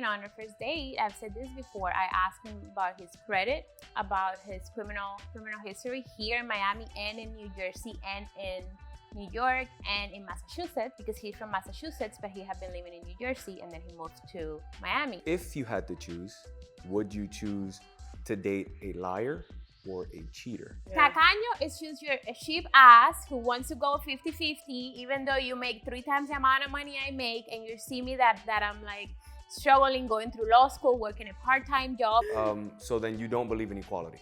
on our first date, I've said this before, I asked him about his credit, about his criminal history here in Miami and in New Jersey and in New York and in Massachusetts, because he's from Massachusetts, but he had been living in New Jersey and then he moved to Miami. If you had to choose, would you choose to date a liar or a cheater? Tacaño is just your cheap ass who wants to go 50-50, even though you make 3 times the amount of money I make, and you see me that I'm like struggling, going through law school, working a part-time job. So then you don't believe in equality?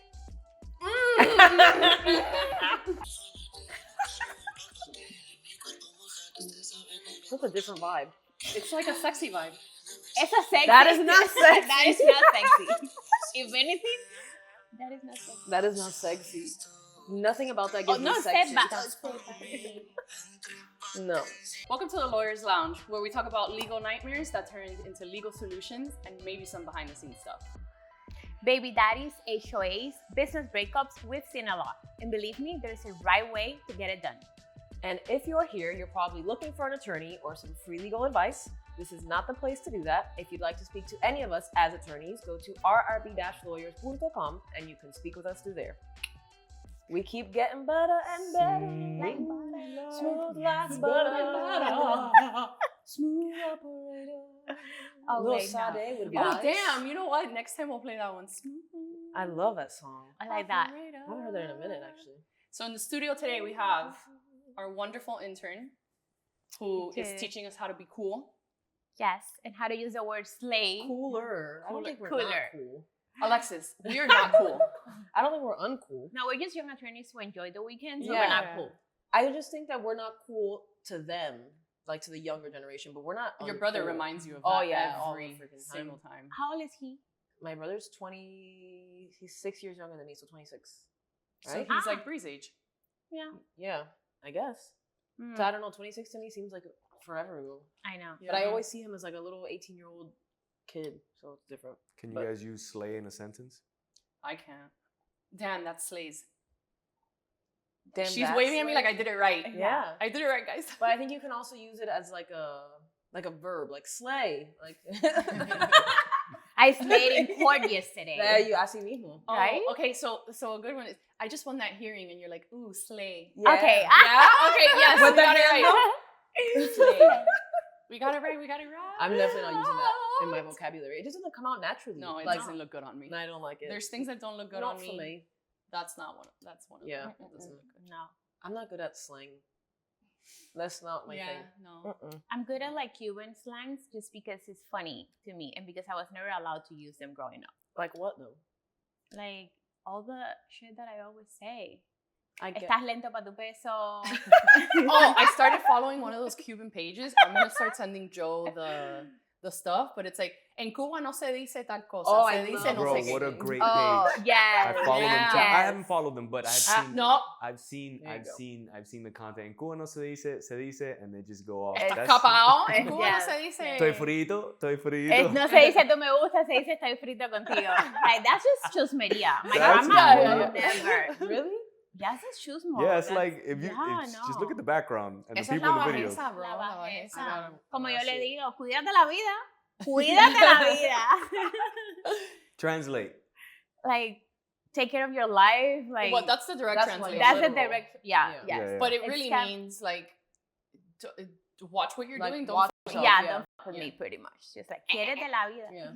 That's a different vibe. It's like a sexy vibe. It's a sexy. That is not sexy. That is not sexy. If anything, that is not sexy. That is not sexy. Nothing about that gives me No, sexy. No. Welcome to the Lawyer's Lounge, where we talk about legal nightmares that turn into legal solutions and maybe some behind-the-scenes stuff. Baby daddies, HOAs, business breakups, we've seen a lot. And believe me, there's a right way to get it done. And if you're here, you're probably looking for an attorney or some free legal advice. This is not the place to do that. If you'd like to speak to any of us as attorneys, go to rrb-lawyers.com and you can speak with us through there. We keep getting better and better. Like butter. Smooth like butter. Smooth operator. Oh, Little wait, no. Sade would be Oh, nice. damn. You know what? Next time we'll play that one. I love that song. I like that. I haven't heard that in a minute, actually. So in the studio today, we have our wonderful intern who is teaching us how to be cool. Yes, and how to use the word slay. Cooler. I don't think we're Cooler. not cool. Alexis, we are not cool. I don't think we're uncool. No, we're just young attorneys who enjoy the weekends, but Yeah. we're not cool. I just think that we're not cool to them, like to the younger generation, but we're not Your brother uncool. reminds you of that Oh, yeah, all every the freaking time. single time. How old is he? My brother's 20, he's 6 years younger than me, so 26. So Right? he's like Bree's age. Yeah. Yeah, I guess. Mm, So I don't know, 26 to me seems like forever ago. I know. But I always see him as like a little 18-year-old kid, so it's different. Can you But- guys use slay in a sentence? I can't. Damn, that slays. Damn, She's that's waving at me like I did it right. Yeah. I did it right, guys. But I think you can also use it as like a verb, like slay. Like I slayed in court yesterday. there you así mismo. Oh, Right? Okay, so a good one is I just won that hearing and you're like, ooh, slay. Yeah. Okay. Yeah? Okay, yes, With we the got it hand right. Slay. We got it right, we got it right. I'm definitely not using that in my vocabulary. It just doesn't come out naturally. No, it like, doesn't look good on me. I don't like it. There's things that don't look good not on for me. That's not one. That's one of Yeah, them. it doesn't look good. No. I'm not good at slang. That's not my thing. no. I'm good at like Cuban slangs just because it's funny to me and because I was never allowed to use them growing up. Like what though? Like all the shit that I always say. I get. Estás lento pa tu peso. Oh, I started following one of those Cuban pages. I'm gonna start sending Joe the stuff, but it's like en Cuba no se dice tal cosa. Oh, se I dice love no Bro, sé qué. what a great Oh, page. yes. I follow them. yeah. Too. I Yes. haven't followed them, but I've seen. No. I've seen the content. En Cuba no se dice, and they just go off. Estás capao. En Cuba Yes. no se dice. Estoy frito. No se dice tú me gusta, se dice estoy frito contigo. Like that's just chusmería. My That's grandma weird. would never. Really? That's just chusmo. Yeah, it's That's- like if you yeah, it's, no. just look at the background and the Esa es people la in the videos. bajeza, bro. La La bajeza. bajeza. Como yo Ah, le sí. digo, cuídate la vida. Cuídate la vida. Translate. Like, take care of your life. Like, Well, that's the direct That's translation. like that's the literal. direct. Yeah. Yes. Yeah. But it It's really kind- means like to watch what you're Like, doing. Don't watch f- yourself, Yeah, yeah. don't fuck with me, pretty much. Just like, quiérete la vida. Yeah.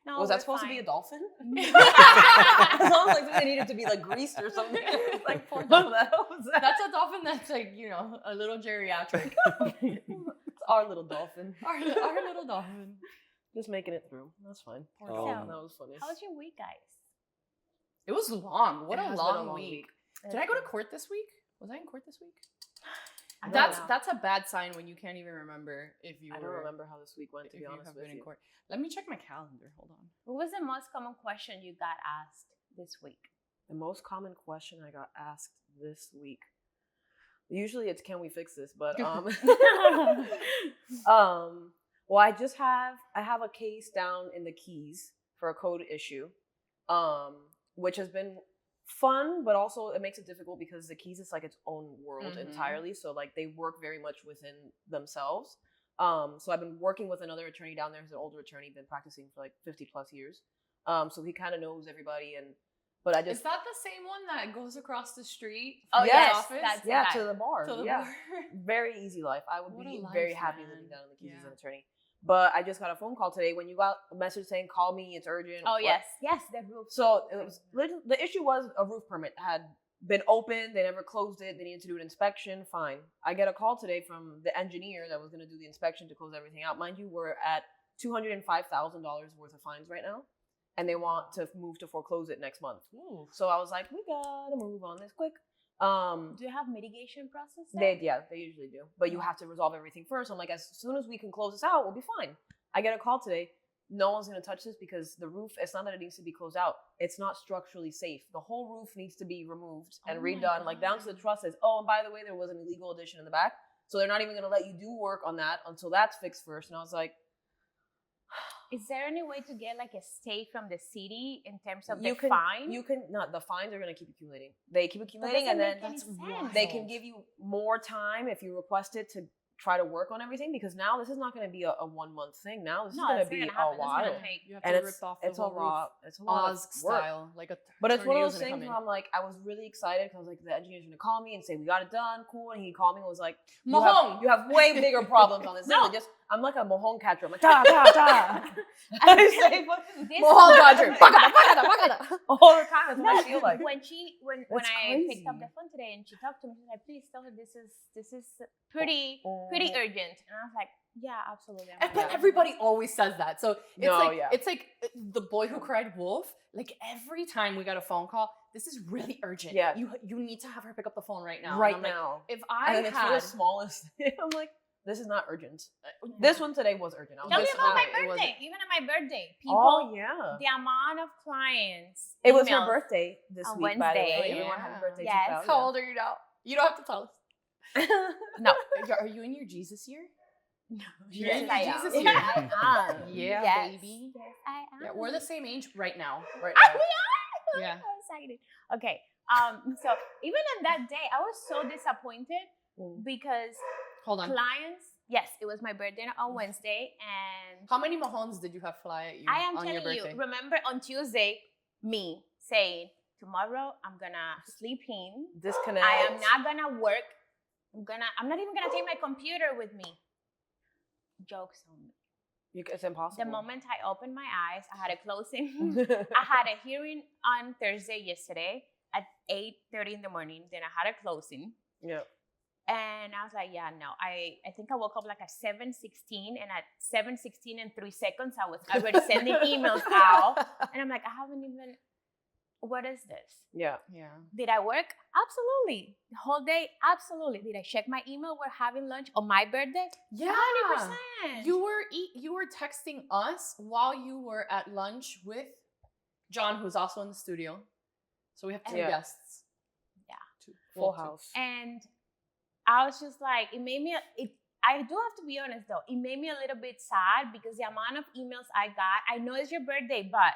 No, Was that we're supposed to be a fine. dolphin? It sounds like they needed to be like greased or something. It's like poor dolphin. That's a dolphin that's like, a little geriatric. It's our little dolphin. our little dolphin. Just making it through. That's fine. So, That was funny. how was your week, guys? It was long. What It a has been long week. Did I go to court this week? Was I in court this week? I don't That's know. that's a bad sign when you can't even remember if you I were. don't remember how this week went, If to be you honest have with been in you. court. Let me check my calendar. Hold on. What was the most common question you got asked this week? The most common question I got asked this week. Usually it's can we fix this, but well, I have a case down in the Keys for a code issue, which has been fun, but also it makes it difficult because the Keys is like its own world Mhm. entirely. So like they work very much within themselves. So I've been working with another attorney down there who's an older attorney, been practicing for like 50 plus years. So he kind of knows everybody. But I just. Is that the same one that goes across the street? Oh, from yes, his office? that's yeah, that. to the bar. To the yeah. bar. Very easy life. I would What be a life, very happy man. living down in the Keys as Yeah. an attorney. But I just got a phone call today when you got a message saying, call me, it's urgent. Oh, What- yes, the roof. So it was the issue was a roof permit had been open. They never closed it. They needed to do an inspection. Fine. I get a call today from the engineer that was going to do the inspection to close everything out. Mind you, we're at $205,000 worth of fines right now, and they want to move to foreclose it next month. So I was like, we gotta move on this quick. Do you have mitigation process there? They usually do, but you have to resolve everything first. I'm like, as soon as we can close this out, we'll be fine. I get a call today. No one's gonna touch this because the roof. It's not that it needs to be closed out. It's not structurally safe. The whole roof needs to be removed and Oh my redone, like down to the trusses. Oh, and by the way, there was an illegal addition in the back, so they're not even gonna let you do work on that until that's fixed first. And I was like, Is there any way to get like a stay from the city in terms of you the can, fine? you can not. The fines are gonna keep accumulating. They keep That accumulating, doesn't and then make any wild. sense. they can give you more time if you request it to try to work on everything, because now this is not going to be a 1 month thing. Now this is going to it's be gonna a happen. It's while, gonna take- You have and to it's rip off the it's a whole roof. lot. It's a lot Oz of work. style, like a. But it's one of tornado's those gonna things come where in. I'm like, I was really excited because like the engineer's going to call me and say we got it done, cool. And he called me and was like, Mahone. you have way bigger problems on this. No. Literally I'm like a Mahone catcher. I'm like ta ta ta. I say This Mahone is- Dodger. All the time. That's what I feel like. when I That's picked up crazy. the phone today and she talked to me, she's like, "Please tell her this is pretty urgent." And I was like, "Yeah, absolutely." I'm But like, everybody always says that. So it's No, like yeah. it's like the boy who cried wolf. Like every time we got a phone call, this is really urgent. Yeah. You need to have her pick up the phone right now. Right And I'm like, now. if And I then it's for had the smallest thing. I'm like, this is not urgent. uh, This one today was urgent. I was Tell me like, about my it wasn't. birthday. Even at my birthday, people. oh yeah. The amount of clients. It was her emails. birthday this on week, by the way. Wednesday. Everyone happy birthday Yes. to Claudia. how old are you now? You don't have to tell us. No. Are you in your Jesus year? No. You're in I your am. Jesus year. I am. Yeah, Yes. baby. Yes, I am. Yeah, we're the same age right now. Right Ah, now. we are. Yeah. I'm so excited. Okay. So even on that day, I was so disappointed Mm. because Hold on. clients. Yes, it was my birthday on Wednesday, and How many Mahones did you have fly at you I am on your telling you. birthday? Remember on Tuesday, me saying tomorrow I'm gonna sleep in. Disconnect. I am not gonna work. I'm not even gonna take my computer with me. Jokes on me. It's impossible. The moment I opened my eyes, I had a closing. I had a hearing on Thursday yesterday at 8:30 in the morning. Then I had a closing. yeah. And I was like, yeah, no. I think I woke up like at 7:16, and at 7:16 and 3 seconds, I was already sending emails out. And I'm like, I haven't even. What is this? Yeah. Yeah. Did I work? Absolutely. The whole day? Absolutely. Did I check my email? We're having lunch on my birthday? Yeah. 100%. You were texting us while you were at lunch with John, who's also in the studio. So we have two Yeah. guests. Yeah. Full Two. house. And I was just like, it made me. I do have to be honest though. It made me a little bit sad because the amount of emails I got. I know it's your birthday, but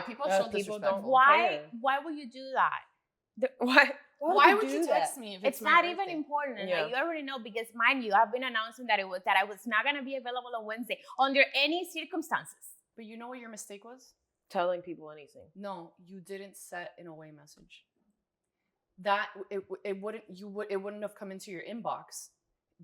People Yeah, show people disrespectful. don't- why? care. Why would you do that? Why would you do text that? me if It's my not birthday? even important. Yeah. Like, you already know because, mind you, I've been announcing that I was not gonna be available on Wednesday under any circumstances. But you know what your mistake was? Telling people anything. No, you didn't set an away message. That it wouldn't have come into your inbox.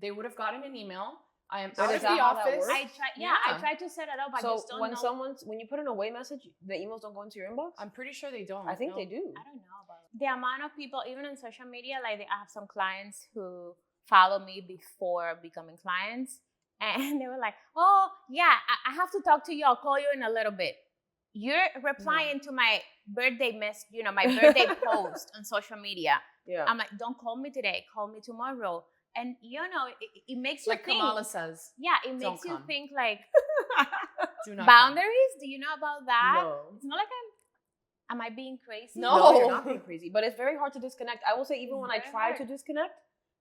They would have gotten an email. I am But out is of that the how that office. works? I tried to set it up. I So just don't know. when you put an away message, the emails don't go into your inbox? I'm pretty sure they don't. I think no. they do. I don't know about it. The amount of people, even on social media, like I have some clients who follow me before becoming clients, and they were like, "Oh, yeah, I have to talk to you. I'll call you in a little bit." You're replying to my birthday my birthday post on social media. Yeah. I'm like, "Don't call me today. Call me tomorrow." And it makes you Like think. Kamala says, Yeah, it "Don't makes you come." think like do not come. boundaries. Do you know about that? No. It's not like am I being crazy? No. No, you're not being crazy. But it's very hard to disconnect. I will say, even when I Very try hard. to disconnect,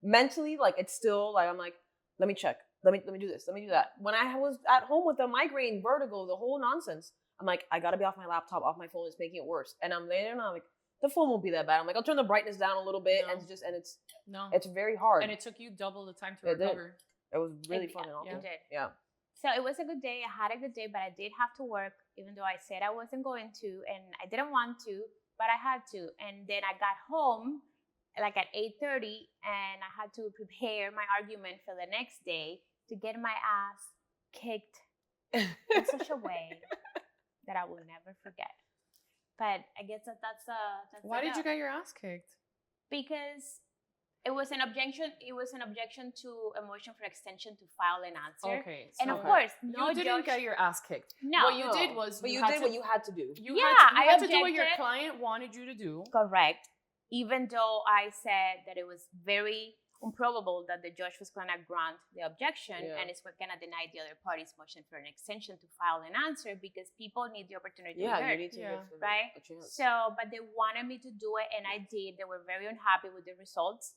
mentally, like it's still like I'm like, let me check. Let me do this. Let me do that. When I was at home with the migraine, vertigo, the whole nonsense, I'm like, I gotta be off my laptop, off my phone. It's making it worse. And I'm there and I'm like, the phone won't be that bad. I'm like, I'll turn the brightness down a little bit, No. and it's No. very hard. And it took you double the time to It did. recover. It was really It- fun and awful. It did. Yeah. So it was a good day. I had a good day, but I did have to work, even though I said I wasn't going to, and I didn't want to, but I had to. And then I got home like at 8:30, and I had to prepare my argument for the next day to get my ass kicked in such a way that I will never forget. But I guess that's Why did you get your ass kicked? because it was an objection. It was an objection to a motion for extension to file an answer. Okay. And so of course, no you didn't judge. get your ass kicked. No. What you did was But you had did to, what you had to do. you Yeah, had to I do what your objected. client wanted you to do. Correct. Even though I said that it was very improbable that the judge was going to grant the objection and is going to deny the other party's motion for an extension to file an answer because people need the opportunity to be Yeah, heard. you need to Yeah. hear from Right? a chance. So, but they wanted me to do it, and I did. They were very unhappy with the results.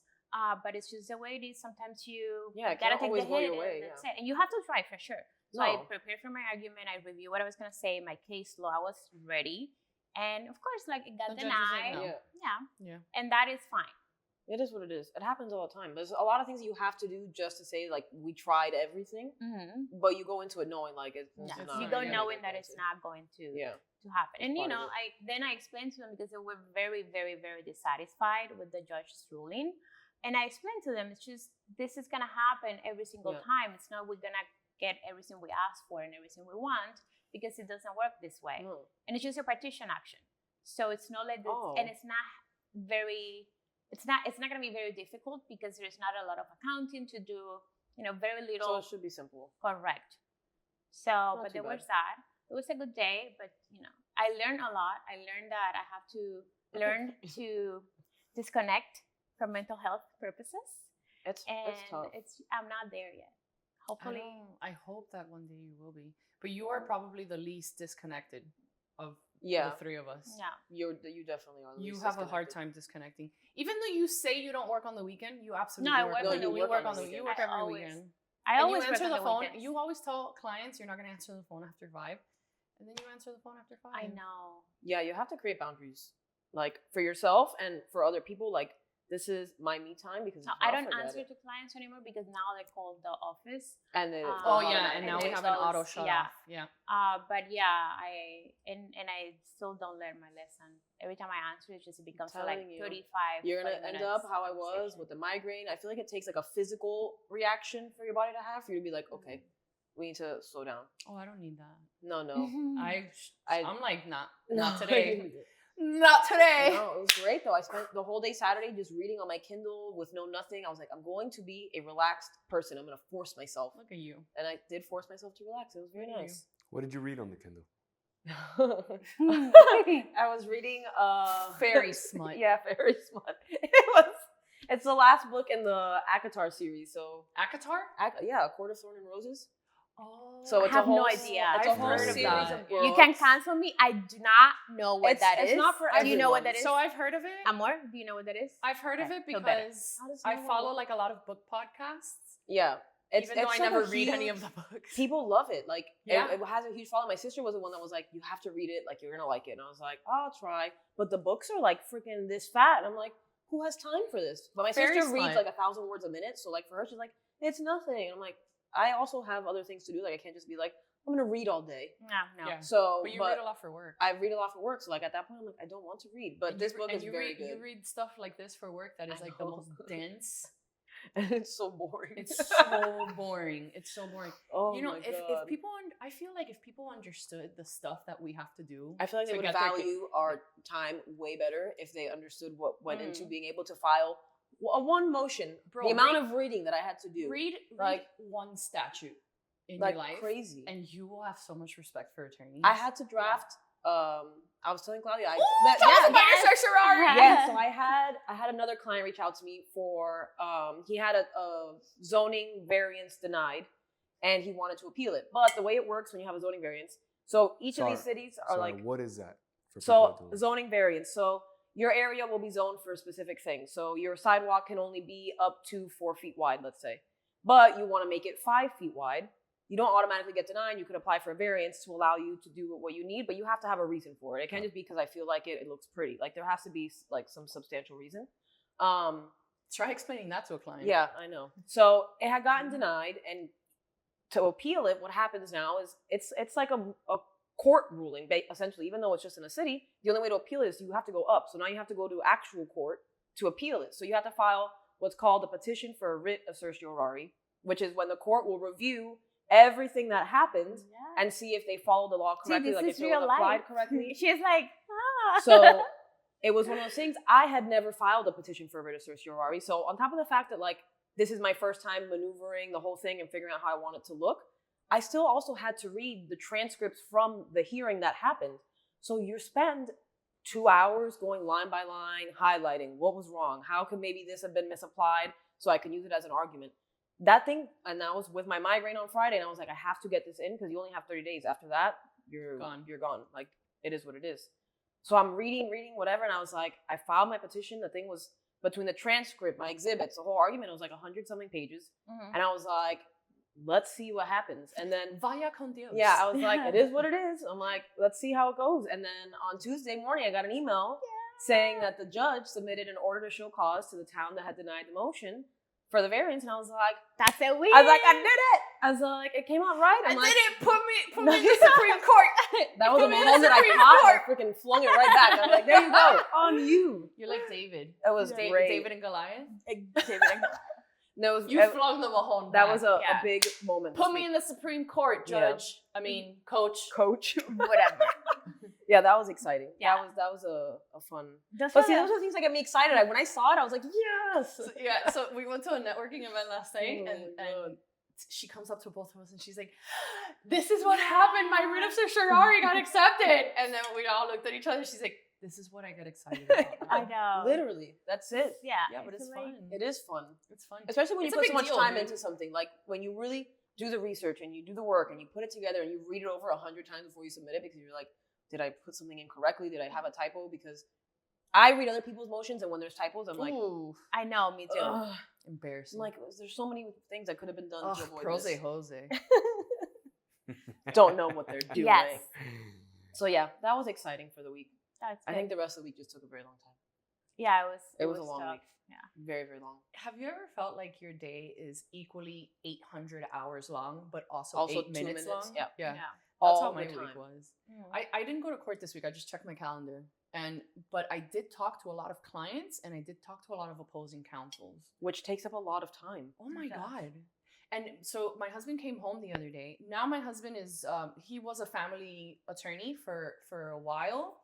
But it's just the way it is. Sometimes you Yeah, it gotta can't take always the go hit, your way, and that's it. And you have to try for sure. So I No. prepared for my argument. I reviewed what I was gonna say, my case law. I was ready, and of course, like it got The judge was like, denied. no. Yeah. Yeah. And that is fine. It is what it is. It happens all the time. There's a lot of things you have to do just to say, like, we tried everything, Mm-hmm. but you go into it knowing, like, it's No, not you not go gonna knowing get that it's answered. not going to Yeah. happen. And part you of know, it. I explained to them because they were very, very, very dissatisfied with the judge's ruling. And I explained to them, it's just this is gonna happen every single Yeah. time. It's not we're gonna get everything we ask for and everything we want because it doesn't work this way. No. And it's just a partition action. So it's not like this, Oh. and it's not gonna be very difficult because there's not a lot of accounting to do. You know, very So little. it should be simple. Correct. So, but too there was bad. that. It was a good day, but you know, I learned a lot. I learned that I have to learn to disconnect for mental health purposes, It's and tough. I'm not there yet. Hopefully, I hope that one day you will be. But you are probably the least disconnected of Yeah. the three of us. yeah. You definitely are. the You least have a hard disconnected. time disconnecting. Even though you say you don't work on the weekend, you absolutely I work work on on the the weekend. You work weekend. on the you work I every always- weekend. I And always you answer work on the phone. weekends. You always tell clients you're not going to answer the phone after 5, and then you answer the phone after 5. I know. Yeah, you have to create boundaries, like for yourself and for other people. Like, this is my me time because No, if I not, don't forget answer it. to clients anymore because now they call the office. And then Oh yeah, automatic. and now And we it have an auto goes- shut yeah. off. Yeah. But yeah, I still don't learn my lesson. Every time I answer, it just becomes like telling you. 35. You're gonna 40 end minutes up how I was conversation. with the migraine. I feel like it takes like a physical reaction for your body to have for you to be like, okay, we need to slow down. Oh, I don't need that. No, no. I'm like not No, today. Not today. No, it was great though. I spent the whole day Saturday just reading on my Kindle with no nothing. I was like, I'm going to be a relaxed person. I'm gonna force myself, Look at you. and I did force myself to relax. It was very Look at nice. What did you read on the Kindle? I was reading Fairy smut. Yeah, fairy smut. It's the last book in the Akatar series. So Akatar? yeah, A Court of Thorn and Roses. Oh. So I it's have a whole, no idea. It's a I've whole heard of series that. of You books. can cancel me. I do not know what It's- it's not for Do you know what that everyone. is? So I've heard of it. Amor, do you know what that is? I've heard of Okay, it feel better. because How does I no one follow know? like a lot of book podcasts. Yeah, Even though I such a never read any huge- of the books. People love it. Like, Yeah. it has a huge following. My sister was the one that was like, "You have to read it. Like, you're gonna like it." And I was like, "I'll try." But the books are like freaking this fat, and I'm like, "Who has time for this?" But my Fairy sister reads smut. like 1,000 words a minute, so like for her, she's like, "It's nothing." And I'm like, I also have other things to do. Like, I can't just be like, I'm gonna read all day. No. Yeah. So, But you read a lot for work. I read a lot for work. So like at that point, I'm like, I don't want to read. But And this you, book and is you very read, good. You read stuff like this for work that is I like the know. most dense. And it's so boring. It's so boring. It's so boring. Oh You know, my if God. people, I feel like if people understood the stuff that we have to do, I feel like they to would get their value our time way better if they understood what went into Mm. being able to file a one motion. Bro, the amount read- of reading that I had to do, read like- one statute in like your life, crazy. and you will have so much respect for attorneys. I had to draft. I was telling Claudia, Tell us about your search Ferrari. yeah. So I had another client reach out to me for he had a zoning variance denied, and he wanted to appeal it. But the way it works when you have a zoning variance, so each of these Sorry. cities are Sorry, like what is that? For people so that don't know? zoning variance. So your area will be zoned for a specific thing. So your sidewalk can only be up to 4 feet wide, let's say, but you want to make it 5 feet wide. You don't automatically get denied. You could apply for a variance to allow you to do what you need, but you have to have a reason for it. It can't just be because I feel like it looks pretty. Like there has to be like some substantial reason. Try explaining that to a client. Yeah, I know. So it had gotten denied, and to appeal it, what happens now is it's like a court ruling, essentially. Even though it's just in a city, the only way to appeal it is you have to go up. So now you have to go to actual court to appeal it. So you have to file what's called a petition for a writ of certiorari, which is when the court will review everything that happened and see if they follow the law correctly, like if it was applied correctly. She's like, So it was one of those things. I had never filed a petition for a writ of certiorari. So on top of the fact that like this is my first time maneuvering the whole thing and figuring out how I want it to look, I still also had to read the transcripts from the hearing that happened. So you spend 2 hours going line by line, highlighting what was wrong. How could maybe this have been misapplied so I can use it as an argument? That thing, and that was with my migraine on Friday, and I was like, I have to get this in because you only have 30 days. After that, you're gone. Like, it is what it is. So I'm reading, whatever, and I was like, I filed my petition. The thing was between the transcript, my exhibits, the whole argument, it was like 100-something pages. And I was like, let's see what happens. And then Vaya con Dios. Yeah, I was like, it is what it is. I'm like, let's see how it goes. And then on Tuesday morning, I got an email saying that the judge submitted an order to show cause to the town that had denied the motion for the variance. And I was like, that's a win. I was like, I did it. I was like, it came out right. I'm I like, did it. Put me in the Supreme Court. That was a Put me in moment the that I Supreme caught. Court. I freaking flung it right back. I was like, there you go, on you. You're like David. It was great. David and Goliath. No, You flung the Mahone that back. was a big moment. Put me in the Supreme Court, Judge. I mean, Coach. Whatever. Yeah, that was exciting. Yeah. That was a fun. That's But see, those are things that get me excited. When I saw it, I was like, yes. So we went to a networking event last night, Oh and she comes up to both of us and she's like, "This is what happened. My writ of certiorari got accepted." And then we all looked at each other. She's like, "This is what I get excited about." I know. Literally, that's it. Yeah, but it's fun. It is fun. It's fun, especially when It's you a put so big much deal, time dude. into something. Like when you really do the research and you do the work and you put it together and you read it over 100 times before you submit it because you're like, did I put something incorrectly? Did I have a typo? Because I read other people's motions and when there's typos, I'm like, Ooh, I know, me too. ugh. embarrassing. I'm like, there's so many things that could have been done to avoid Prose this. Jose. Don't know what they're doing. Yes. So yeah, that was exciting for the week. That's I good. think the rest of the week just took a very long time. Yeah, It was a long tough. week. Yeah. Very, very long. Have you ever felt like your day is equally 800 hours long, but also, Also 8 2 minutes minutes, long? yeah. That's All how my the week time. was. Mm. I didn't go to court this week. I just checked my calendar. But I did talk to a lot of clients and I did talk to a lot of opposing counsels. Which takes up a lot of time. Oh my It does. God. And so my husband came home the other day. Now my husband is, he was a family attorney for a while,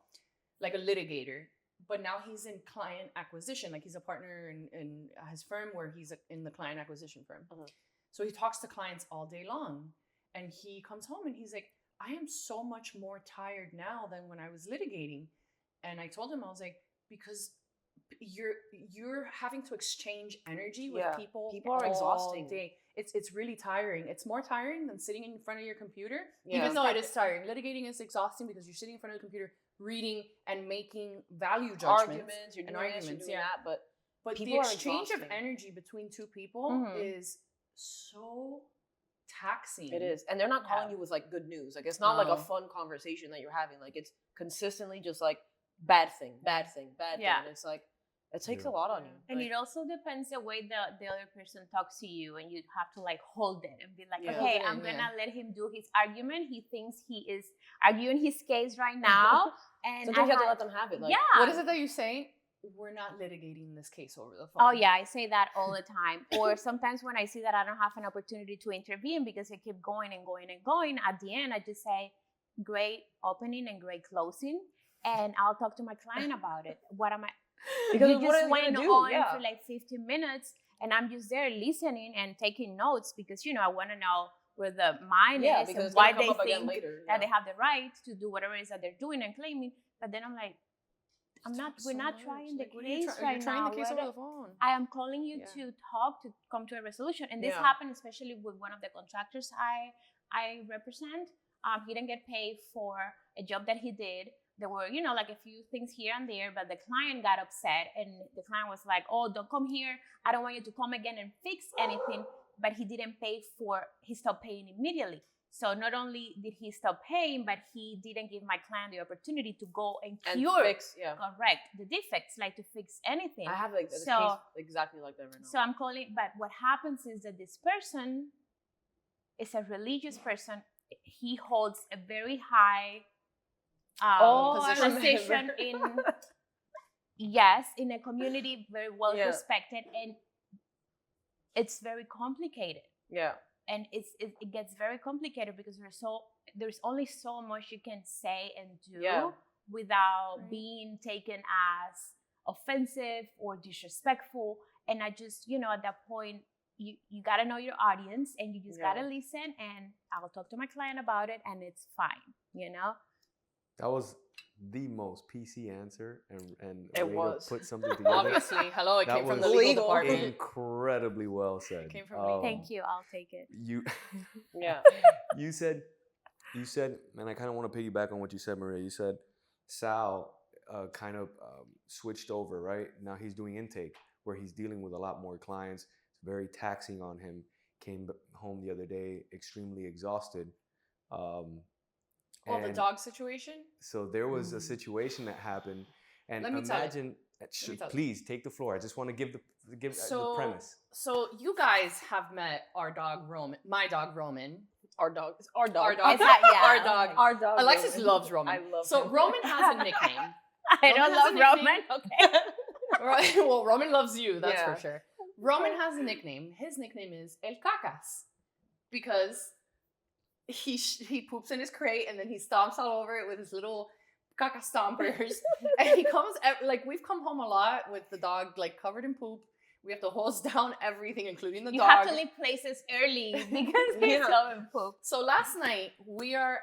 like a litigator. But now he's in client acquisition. Like he's a partner in his firm where he's in the client acquisition firm. Mhm. So he talks to clients all day long. And he comes home and he's like, I am so much more tired now than when I was litigating. And I told him, I was like, because you're having to exchange energy with Yeah, people. people are all exhausting. day. It's really tiring. It's more tiring than sitting in front of your computer. Yeah. Even though it is tiring. Litigating is exhausting because you're sitting in front of the computer reading and making value judgments. Arguments, you're and doing arguments, this, you're doing yeah. that, But people the are exchange of exhausting. energy between two people Mhm. is so taxing. it is. And they're not calling you with like good news. Like it's not like No. a fun conversation that you're having. Like it's consistently just like bad thing, bad thing, bad Yeah. thing. And it's like, it takes Yeah. a lot on you. And Like, it also depends the way the other person talks to you, and you have to like hold it and be like, Yeah. okay, Hold it I'm in, gonna yeah. let him do his argument. He thinks he is arguing his case right now, and sometimes you have to have- let them have it. Like, yeah. What is it that you say? We're not litigating this case over the phone. Oh yeah, I say that all the time. Or sometimes when I see that I don't have an opportunity to intervene because I keep going and going and going, at the end I just say, great opening and great closing, and I'll talk to my client about it. What am I? Because you what just are you went gonna do? on Yeah. for like 15 minutes, and I'm just there listening and taking notes because I want to know where the mind Yeah, is because and it's why gonna come they up again think later. that they have the right to do whatever it is that they're doing and claiming. But then I'm like, we're not trying the case right You're trying now. the case What over a- the phone. I am calling you Yeah. to talk, to come to a resolution. And this Yeah. happened especially with one of the contractors I represent. He didn't get paid for a job that he did. There were, like a few things here and there, but the client got upset and the client was like, oh, don't come here. I don't want you to come again and fix anything. But he didn't pay he stopped paying immediately. So not only did he stop paying, but he didn't give my client the opportunity to go and And cure, fix, correct, the defects, like to fix anything. I have like this So- case exactly like that right now. So I'm calling, but what happens is that this person is a religious person. He holds a very high I position remember. in, yes, in a community, very well Yeah. respected, and it's very complicated. Yeah. And it gets very complicated because there's only so much you can say and do Yeah. without Right. being taken as offensive or disrespectful. And I just, at that point, you got to know your audience, and you just got to listen, and I'll talk to my client about it, and it's fine, That was the most PC answer, and It a way was. to put something together. Obviously, hello, it That came from the was legal legal. department. Incredibly well said. Came from me. Thank you. I'll take it. You Yeah. you said, and I kind of want to piggyback on what you said, Maria. You said Sal kind of switched over, right? Now he's doing intake, where he's dealing with a lot more clients. It's very taxing on him. Came home the other day extremely exhausted. The and dog situation. So there was a situation that happened, and Let me tell it. imagine. tell it. Please take the floor. I just want to give the So, premise. So you guys have met our dog Roman, my dog Roman. Our dog. Our dog. Our dog. It's not- yeah. Our dog. Our dog. Alexis Roman. loves Roman. I love So him. Roman has a nickname. I Roman don't has a love Roman. nickname. Okay. Right? Well, Roman loves you, that's Yeah. for sure. Roman has a nickname. His nickname is El Cacas because he poops in his crate and then he stomps all over it with his little caca stompers. And he comes, we've come home a lot with the dog, covered in poop. We have to hose down everything, including the You dog. have to leave places early because he's Yeah. so in poop. So last night, we are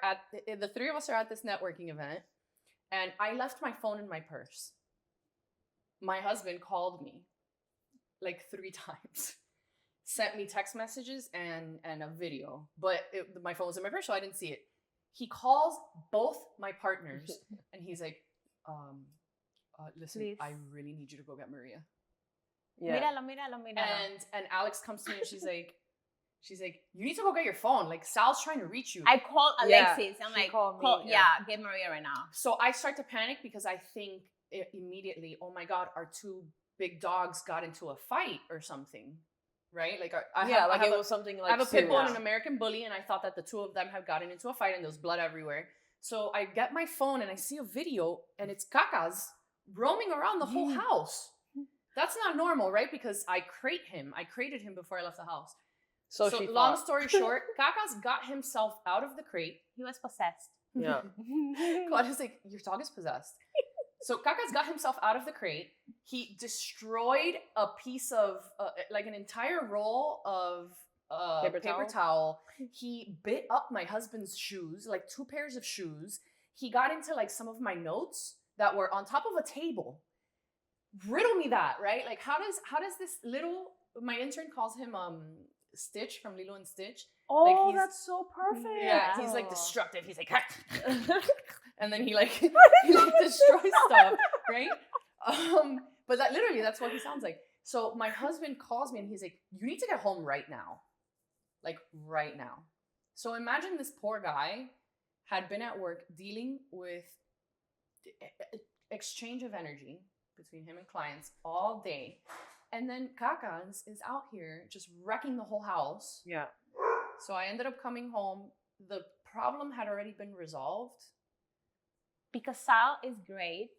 the three of us are at this networking event, and I left my phone in my purse. My husband called me 3 times, sent me text messages and a video, but my phone was in my purse, so I didn't see it. He calls both my partners, and he's like, listen, Please. I really need you to go get Maria. Yeah. Míralo. And Alex comes to me and she's like, you need to go get your phone. Sal's trying to reach you. I called Yeah, Alexis. I'm she like, called me, yeah. get Maria right now. So I start to panic because I think immediately, oh my God, our 2 big dogs got into a fight or something, right? I have it was something like I have a pit bull and serious. an American bully, and I thought that the 2 of them had gotten into a fight and there was blood everywhere. So I get my phone and I see a video, and it's Cacas roaming around the whole house. That's not normal, right? Because I crated him before I left the house. So long story short, Cacas got himself out of the crate. He was possessed. Yeah. Claudia's like, your dog is possessed. So Cacas got himself out of the crate. He destroyed a piece of, an entire roll of paper towel. He bit up my husband's shoes, 2 pairs of shoes. He got into some of my notes that were on top of a table. Riddle me that, right? How does this little, my intern calls him Stitch from Lilo and Stitch. Oh, he's- that's so perfect. Yeah, he's destructive. He's and then he destroys stuff, right? But that's what he sounds like. So my husband calls me and he's like, you need to get home right now. Right now. So imagine this poor guy had been at work dealing with exchange of energy between him and clients all day. And then Cacas is out here just wrecking the whole house. Yeah. So I ended up coming home. The problem had already been resolved. Because Sal is great.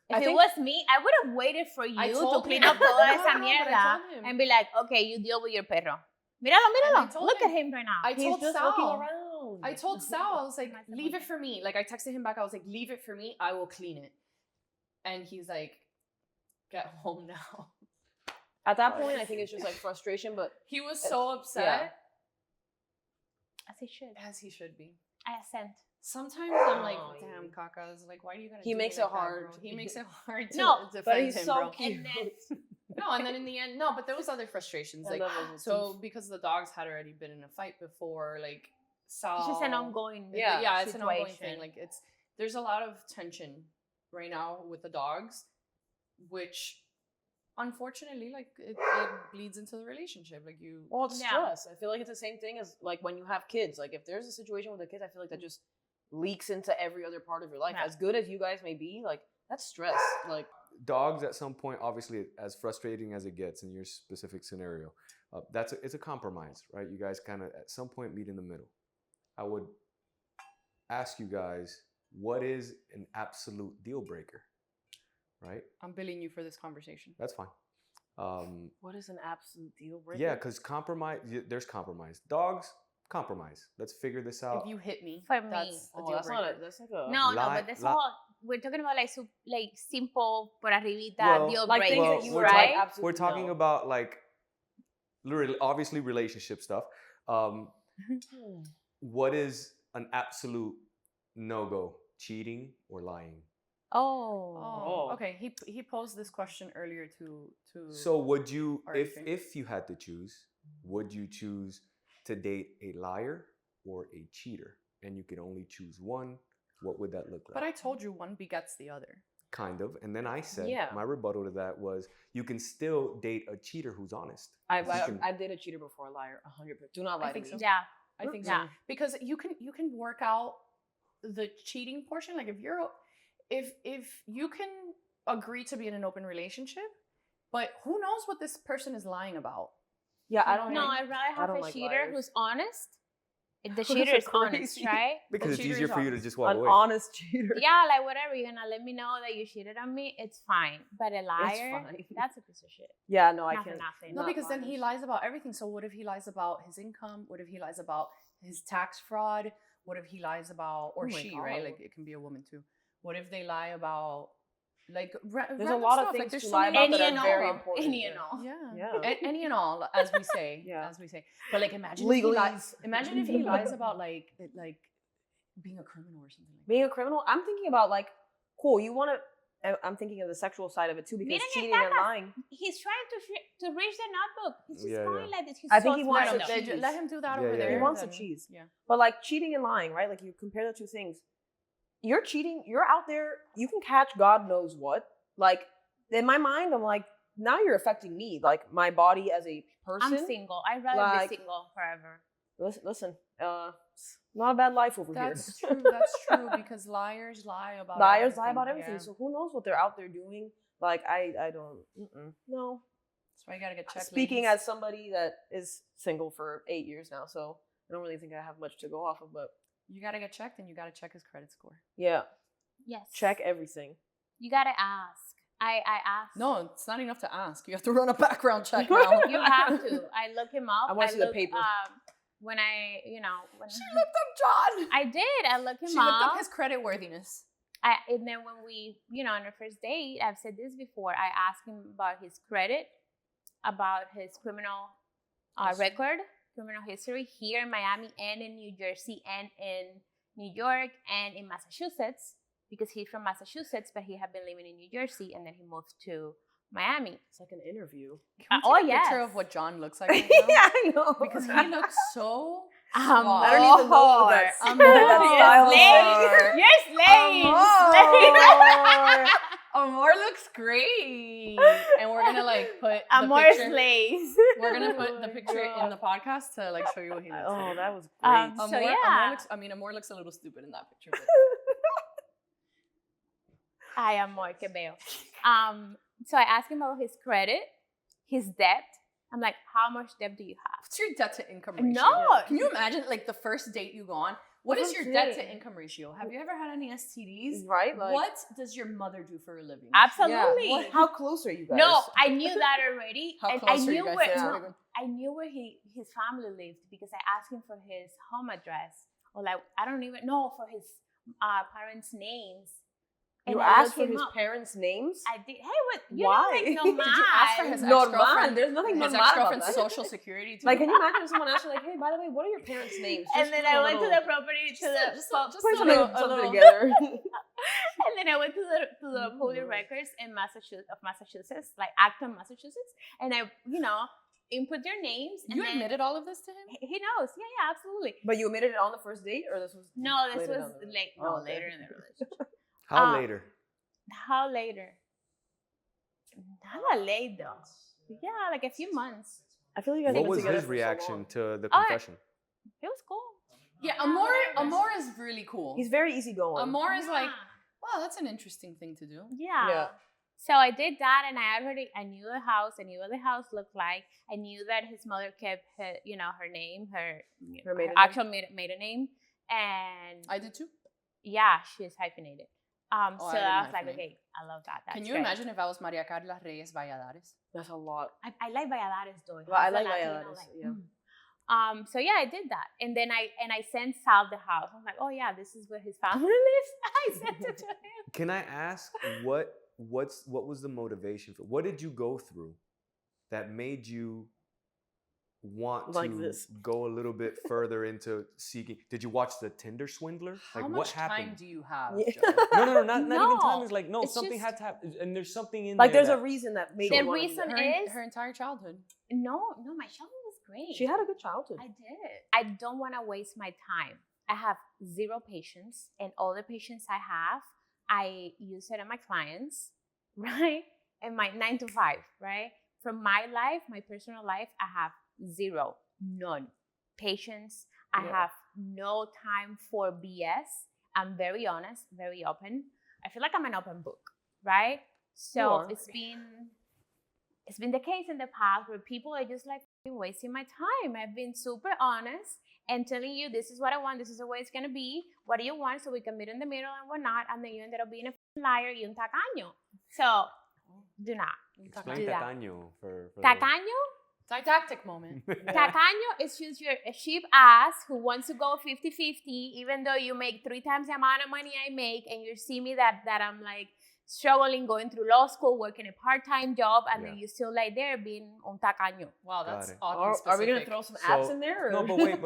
If I it think- was me, I would have waited for you I to told clean him. up toda esa No, but I mierda told him. and be like, okay, you deal with your perro. And I Míralo. told Look him. at him right now. I He's told just Sal. looking around. I told Sal, I was like, Nice leave one. it for me. I texted him back. I was like, leave it for me. I will clean it. And he's like, get home now. At that point, I think it's just frustration, but He was so upset, yeah. As he should. as he should be. I assent. Sometimes I'm like, Oh, damn, Cacas, why do you gotta He do me makes like it that, hard. bro? He makes it hard to No, defend but he's him, so bro. cute. And then No, and then in the end, no, but there was other frustrations. I love him. So because the dogs had already been in a fight before, Sal. it's just an ongoing Yeah, it's an ongoing situation. thing. There's a lot of tension right now with the dogs, which unfortunately, like it bleeds into the relationship. Like you. Well, it's Yeah. stress. I feel like it's the same thing as like when you have kids. Like if there's a situation with the kids, I feel like that just leaks into every other part of your life. Yeah. As good as you guys may be, like that's stress. Like Dogs at some point, obviously, as frustrating as it gets in your specific scenario, it's a compromise, right? You guys kind of at some point meet in the middle. I would ask you guys, what is an absolute deal breaker, right? I'm billing you for this conversation. That's fine. what is an absolute deal breaker? Yeah, because there's compromise. Dogs, compromise. Let's figure this out. If you hit me, For me. that's a Oh, deal that's breaker. not a. That's like a. No, Lie- but that's lie- all. We're talking about like simple por arribita Well, deal like things breakers, that you we're were right? like absolutely. We're talking no. about like obviously relationship stuff. What is an absolute no-go? Cheating or lying? Oh. Oh. Okay. He posed this question earlier to. So would you, Or if anything. if you had to choose, would you choose to date a liar or a cheater? And you could only choose one. What would that look like? But I told you one begets the other. Kind of. And then I said, Yeah. my rebuttal to that was, you can still date a cheater who's honest. I You can- did a cheater before a liar. 100%. Do not lie I to think me. so. Yeah. I think Yeah. so. Because you can work out the cheating portion. Like if you can agree to be in an open relationship, but who knows what this person is lying about? Yeah, I don't No, like. I'd rather have don't a like cheater liars. who's honest. The Those cheater are is honest, crazy. right? because it's cheater easier is for you to honest. just walk An away. honest cheater. Yeah, like whatever. You're gonna let me know that you cheated on me. It's fine. But a liar, fine. that's a piece of shit. Yeah, no, I Not for can't. nothing. No, Not because then he liars. lies about everything. So what if he lies about his income? What if he lies about his tax fraud? What if he lies about, or Oh my she, right? God. Like it can be a woman too. What if they lie about, like, There's a lot of things there's to so lie many- about that Any are and very all. important. Any and all. Yeah. Yeah. Any and all, as we say. Yeah. As we say. But like, imagine if he Legalese. lies. Imagine if he lies about like being a criminal or something. Like Being a criminal, I'm thinking about like, cool. You want to? I'm thinking of the sexual side of it too, because Miren cheating el and caca. lying. He's trying to reach the notebook. He's just Yeah, going yeah. like this. He's I so think he wants smart. to though. cheat. Let him do that Yeah, over yeah, there. yeah. He wants to then- cheese. Yeah. But like cheating and lying, right? Like you compare the two things. You're cheating. You're out there. You can catch God knows what. Like in my mind, I'm like, now you're affecting me, like my body as a person. I'm single. I'd rather Like- be single forever. Listen, not a bad life over That's here. true. That's true because liars lie about Liars lie about everything. Yeah. So who knows what they're out there doing? Like I don't. No. That's why you gotta get checked. Speaking ladies. as somebody that is single for 8 years now, so I don't really think I have much to go off of. But You gotta get checked, and you gotta check his credit score. yeah, Yes. check everything. You gotta ask. I asked. No, it's not enough to ask. You have to run a background check now. You have to. I look him up. I wanna see the look, paper. When I, when She looked up John. I did. I look him She up. looked up his credit worthiness. And then when we, on our first date, I've said this before, I asked him about his credit, about his criminal record, criminal history here in Miami and in New Jersey and in New York and in Massachusetts, because he's from Massachusetts, but he had been living in New Jersey and then he moved to Miami. It's like an interview. Can we Oh, take a picture yes. of what John looks like right now? yeah, I know. Because he looks so Amor. I don't even know that. Amor. That style. You're slaves. Amor. Amor looks great. And we're gonna put the Amor picture. slaves. We're gonna put Oh the my picture in God. the podcast to show you what he looks Oh, like. that was great. So, Amor, yeah. Amor looks a little stupid in that picture. But Ay, amor, que veo. So I asked him about his credit, his debt. I'm like, how much debt do you have? what's your debt to income ratio? No. Can you imagine the first date you go on? What is That's your what I'm debt to saying. income ratio? Have you ever had any STDs? Right? Like, What does your mother do for a living? Absolutely. Yeah. How close are you guys? No, I knew that already. How and close I are knew you guys? where That's a Yeah. big one. I knew where his family lived because I asked him for his home address. Or I don't even know for his parents' names. You I asked looked for him his up. parents' names? I did. Hey, what? You Why? know, like, no Did Did you ask for his Normal. ex-girlfriend? There's nothing His normal about ex-girlfriend's that. social security too. Like, can you imagine if someone asked you, like, hey, by the way, what are your parents' names? And Just then do I a went to little- the property Just to a- the just pub- a Put little- something, a something little- together. and then I went to the public records in Massachusetts, like Acton, Massachusetts, and I, input their names. And You then admitted all of this to him? he knows. Yeah, absolutely. But you admitted it on the first date, or this was No, this later was down the road? like Oh, okay. later in the relationship. How later? How later? Not late though. Yeah, like a few months. I feel like you guys What have been was together his for so reaction long. to the Oh, confession? It was cool. Yeah, Yeah, Amor is really cool. He's very easygoing. Amor is like, Yeah. wow, that's an interesting thing to do. Yeah. Yeah. So I did that, and I knew the house. I knew what the house looked like. I knew that his mother kept her, her name, her maiden name? actual maiden name, and I did too. yeah, she's hyphenated. So I I didn't was like, hyphenate. okay, I love that. That's Can you great. imagine if I was Maria Carla Reyes Valladares? That's a lot. I like Valladares though. Well, I It has like a Latino, Valladares, yeah. So yeah, I did that, and then I sent Sal the house. I'm like, oh yeah, this is where his family lives. I sent it to him. Can I ask what was the motivation for? What did you go through that made you want Like to this. go a little bit further into seeking? Did you watch the Tinder Swindler? How Like much what happened? time do you have, Yeah. Joe? No, not even time. No, It's like no, it's something just- had to happen, and there's something in Like there. there's a that- reason that made Sure. you The wanna do reason that. is Her entire childhood. no, my childhood was great. She had a good childhood. I did. I don't want to waste my time. I have zero patience, and all the patience I have, I use it on my clients, right? And my 9 to 5, right? From my life, my personal life, I have zero, none patience. I Yeah. have no time for BS. I'm very honest, very open. I feel like I'm an open book, right? So are. it's been the case in the past where people are just like wasting my time. I've been super honest and telling you this is what I want, this is the way it's gonna be. What do you want? So we can meet in the middle and whatnot. And then you ended up being a liar, y un tacaño. So do not. Explain do that. Tacaño for Tacaño? Didactic moment. Tacaño is just your cheap ass who wants to go 50-50, even though you make 3 times the amount of money I make, and you see me that I'm like struggling, going through law school, working a part-time job, and then Yeah. you still like there being un tacaño. Wow, Got that's it. oddly Are we gonna specific. throw some So- apps in there? Or? No, but wait,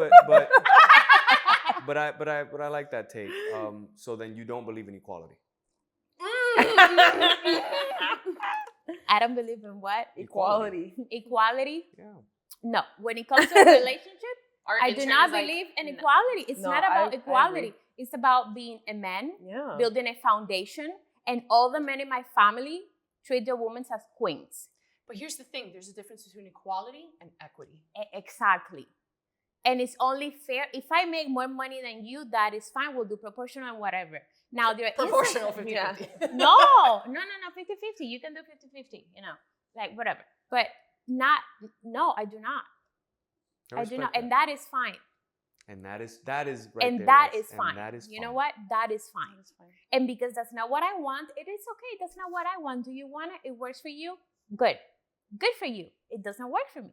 but I like that take. So then you don't believe in equality. I don't believe in what? Equality. Equality? Yeah. No. When it comes to a relationship, Our I do intern not is like, believe in "No." equality. It's No, not I about agree. equality. It's about being a man, Yeah. building a foundation, and all the men in my family treat the women as queens. But here's the thing: there's a difference between equality and equity. Exactly. And it's only fair. If I make more money than you, that is fine. We'll do proportional and whatever. Now, there is Proportional a- 50-50. Yeah. No, 50-50. You can do 50-50, like whatever. But no, I do not. I do not. respect And that is fine. And that is right And there. that that's- is fine. And that is You know fine. what? That is fine. And because that's not what I want, it is okay. That's not what I want. Do you want it? It works for you? Good. Good for you. It doesn't work for me.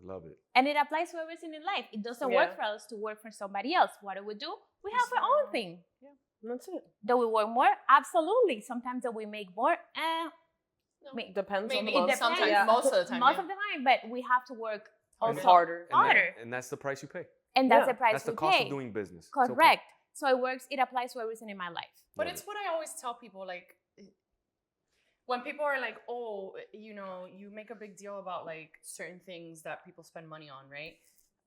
Love it. And it applies to everything in life. It doesn't work Yeah. for us to work for somebody else. What do? We have our own thing. That's it. Do we work more? Absolutely. Sometimes that we make more. Depends on the Maybe month. sometimes, Yeah. most of the time. Most yeah. of the time, but we have to work And also harder. And that- harder. and that's the price you pay. And that's Yeah. the price That's the we cost pay. of doing business. It's okay. Correct. So it works. It applies to everything in my life. But Love it's it. what I always tell people, like, when people are like, oh, you make a big deal about like certain things that people spend money on, right?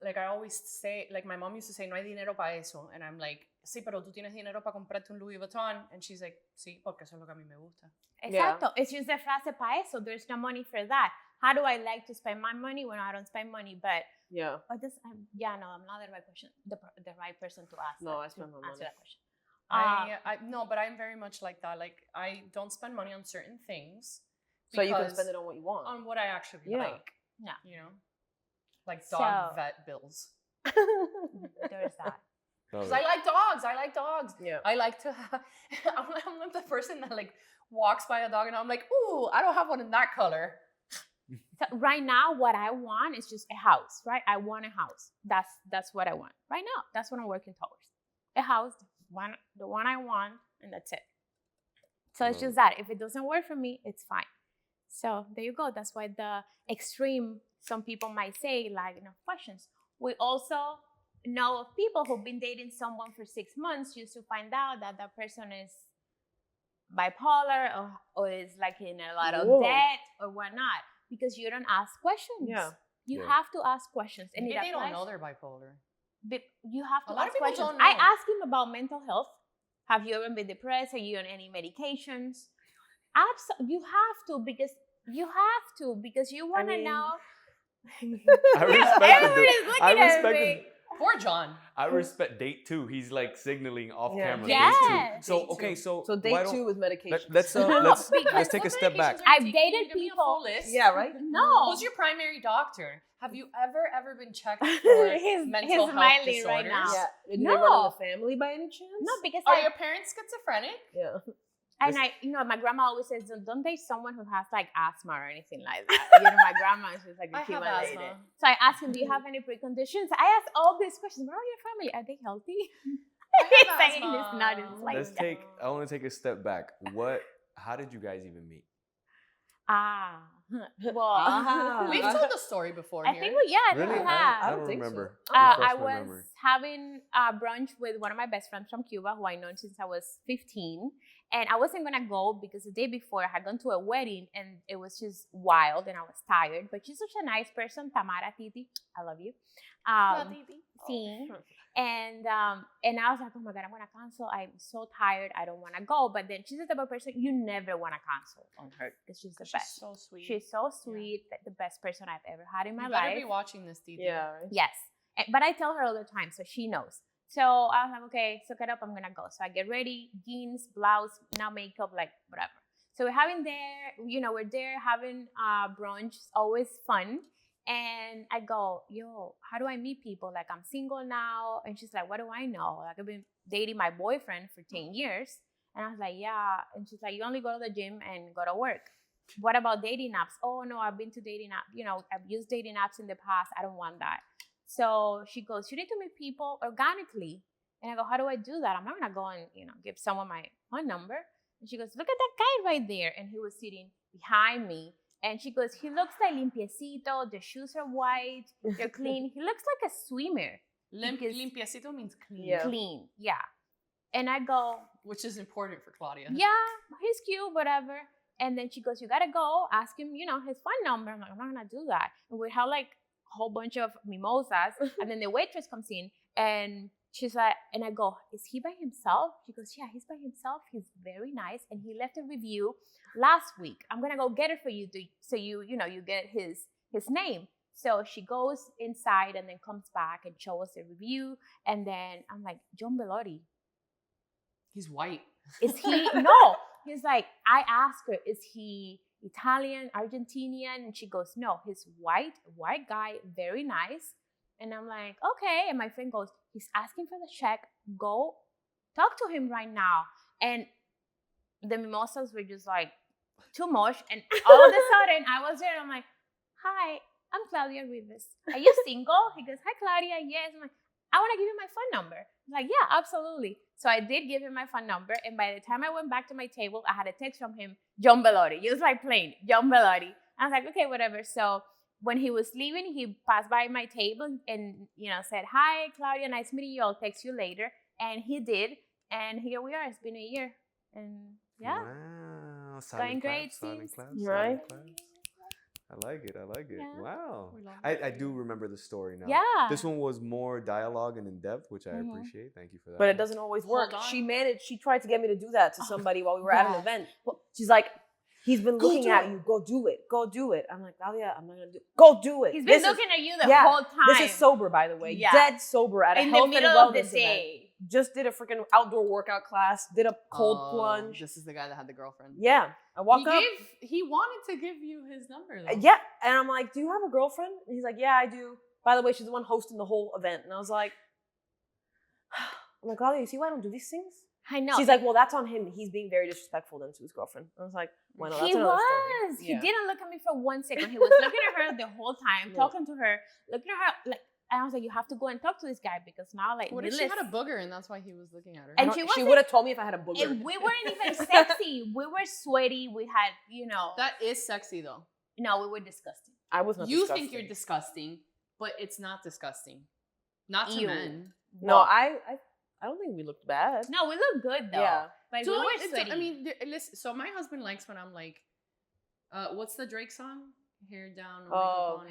Like I always say, like my mom used to say, no hay dinero para eso. And I'm like, sí, pero tú tienes dinero para comprarte un Louis Vuitton. And she's like, sí, porque eso es lo que a mí me gusta. Yeah. Exacto. It's just the frase pa eso. There's no money for that. How do I like to spend my money when I don't spend money? But Yeah. I'm not the right person. The right person to ask. No, that, I spend my to answer money. that question. I no, but I'm very much like that. Like I don't spend money on certain things. So you can because- spend it on what you want. on what I actually Yeah. like. Yeah. You know, like dog So- vet bills. There's that. Love Because it. I like dogs. I like dogs. Yeah. I like to have, I'm like the person that like walks by a dog and I'm like, ooh, I don't have one in that color. So right now, what I want is just a house, right? I want a house. That's what I want right now. That's what I'm working towards. A house, the one I want, and that's it. So it's Love just it. that. If it doesn't work for me, it's fine. So there you go. That's why the extreme, some people might say, like, questions. We also know of people who've been dating someone for 6 months just to find out that that person is bipolar or is like in a lot of Whoa. debt or whatnot, because you don't ask questions. Yeah. You Yeah. have to ask questions. And Maybe it they don't applies- know they're bipolar. but you have to A lot of ask people questions. don't I know. ask him about mental health. Have you ever been depressed? Are you on any medications? You have to, because You have to because you want to mean- know. I respect the Everybody's dude. looking I at respect me. him. Poor John. I respect date 2. He's like signaling off Yeah. camera. Yes. Date 2. So Date okay, two. so So why date don't- 2 with medication. Let's because let's take a step back. I've dated people- Yeah, right? No. Who's your primary doctor? Have you ever been checked for He's mental health smiling disorders? right now. Yeah. Did you No. run in the family by any chance? No, because Are your parents schizophrenic? Yeah. and my grandma always says, don't date someone who has like asthma or anything like that. My grandma, she's like a I have Cuban lady. asthma. So I asked him, do you have any preconditions? I asked all these questions. Where are your family? Are they healthy? I have He's saying asthma. it's not. It's like, Let's take. I want to take a step back. How did you guys even meet? well, We've told the story before I here. think we Really? have. I don't don't think so. remember. I Refresh my was memory. having brunch with one of my best friends from Cuba, who I known since I was 15, and I wasn't gonna go because the day before I had gone to a wedding and it was just wild and I was tired. But she's such a nice person, Tamara Titi, I love you. Sí. And I was like, oh my God, I'm gonna cancel. I'm so tired. I don't wanna go. But then she's the type of person you never wanna cancel on her because she's the best. so sweet. She's so sweet, the best person I've ever had in my You life. better be watching this, Didi. Yeah. Right? Yes. But I tell her all the time, so she knows. So I was like, okay, suck it up, I'm gonna go. So I get ready, jeans, blouse, no makeup, like whatever. So we're having we're there having brunch. It's always fun. And I go, yo, how do I meet people? Like, I'm single now. And she's like, what do I know? Like, I've been dating my boyfriend for 10 years. And I was like, yeah. And she's like, you only go to the gym and go to work. What about dating apps? Oh, no, I've been to dating apps. I've used dating apps in the past. I don't want that. So she goes, you need to meet people organically. And I go, how do I do that? I'm not going to go and, give someone my phone number. And she goes, look at that guy right there. And he was sitting behind me. And she goes, he looks like limpiecito. The shoes are white. They're clean. He looks like a swimmer. Because- Limpiecito means clean. Yeah. Clean, yeah. And I go, Which is important for Claudia. yeah, he's cute, whatever. And then she goes, you gotta go ask him, his phone number. I'm like, I'm not gonna do that. And we have like a whole bunch of mimosas. And then the waitress comes in and she's like, and I go, is he by himself? She goes, yeah, he's by himself. He's very nice. And he left a review last week. I'm gonna go get it for you so you get his name. So she goes inside and then comes back and shows us a review. And then I'm like, John Bellotti. He's white. Is he? No. He's like, I asked her, is he Italian, Argentinian? And she goes, no, he's white guy, very nice. And I'm like, okay. And my friend goes, he's asking for the check. Go talk to him right now. And the mimosas were just like too much. And all of a sudden, I was there and I'm like, hi, I'm Claudia Reves. Are you single? He goes, hi, Claudia. Yes. I'm like, I want to give you my phone number. I'm like, yeah, absolutely. So I did give him my phone number. And by the time I went back to my table, I had a text from him, John Bellotti. Just like plain, John Bellotti. I was like, okay, whatever. So when he was leaving, he passed by my table and, said, hi, Claudia, nice meeting you. I'll text you later. And he did. And here we are. It's been a year. And yeah. Wow. Going great, Silent sis. claps, Right? silent claps. I like it. Yeah. Wow. We love I it. do remember the story now. Yeah. This one was more dialogue and in depth, which I Mhm. appreciate. Thank you for that. But it doesn't always work. Hold on. She tried to get me to do that to somebody while we were at an yeah. event. She's like, he's been Go looking do at it. you. Go do it. Go do it. I'm like, oh yeah, I'm not going to do it. Go do it. He's been This is- looking at you the yeah, whole time. This is sober, by the way. Yeah. Dead sober at a in the health and middle wellness of the event. day. Just did a freaking outdoor workout class. Did a cold plunge. This is the guy that had the girlfriend. Yeah. I walk up. He wanted to give you his number though. Yeah. And I'm like, do you have a girlfriend? And he's like, yeah, I do. By the way, she's the one hosting the whole event. And I was like, I'm like, Claudia, you see why I don't do these things? I know. She's like, well, that's on him. He's being very disrespectful then to his girlfriend. I was like, well, no, that's he another was. story. He Yeah. didn't look at me for 1 second. He was looking at her the whole time, Yeah. talking to her, looking at her like. And I was like, you have to go and talk to this guy because now, like, What if she had a booger and that's why he was looking at her? And I she don't- wasn't- would have told me if I had a booger. And we weren't even sexy. We were sweaty. We had, That is sexy though. no, we were disgusting. I was not You disgusting. think you're disgusting, but it's not disgusting. Not to Ew. men. No, I don't think we looked bad. No, we look good though. Yeah. But So we were it's- sweaty. I mean, listen. So my husband likes when I'm like, what's the Drake song? Hair down. Oh, makeup on,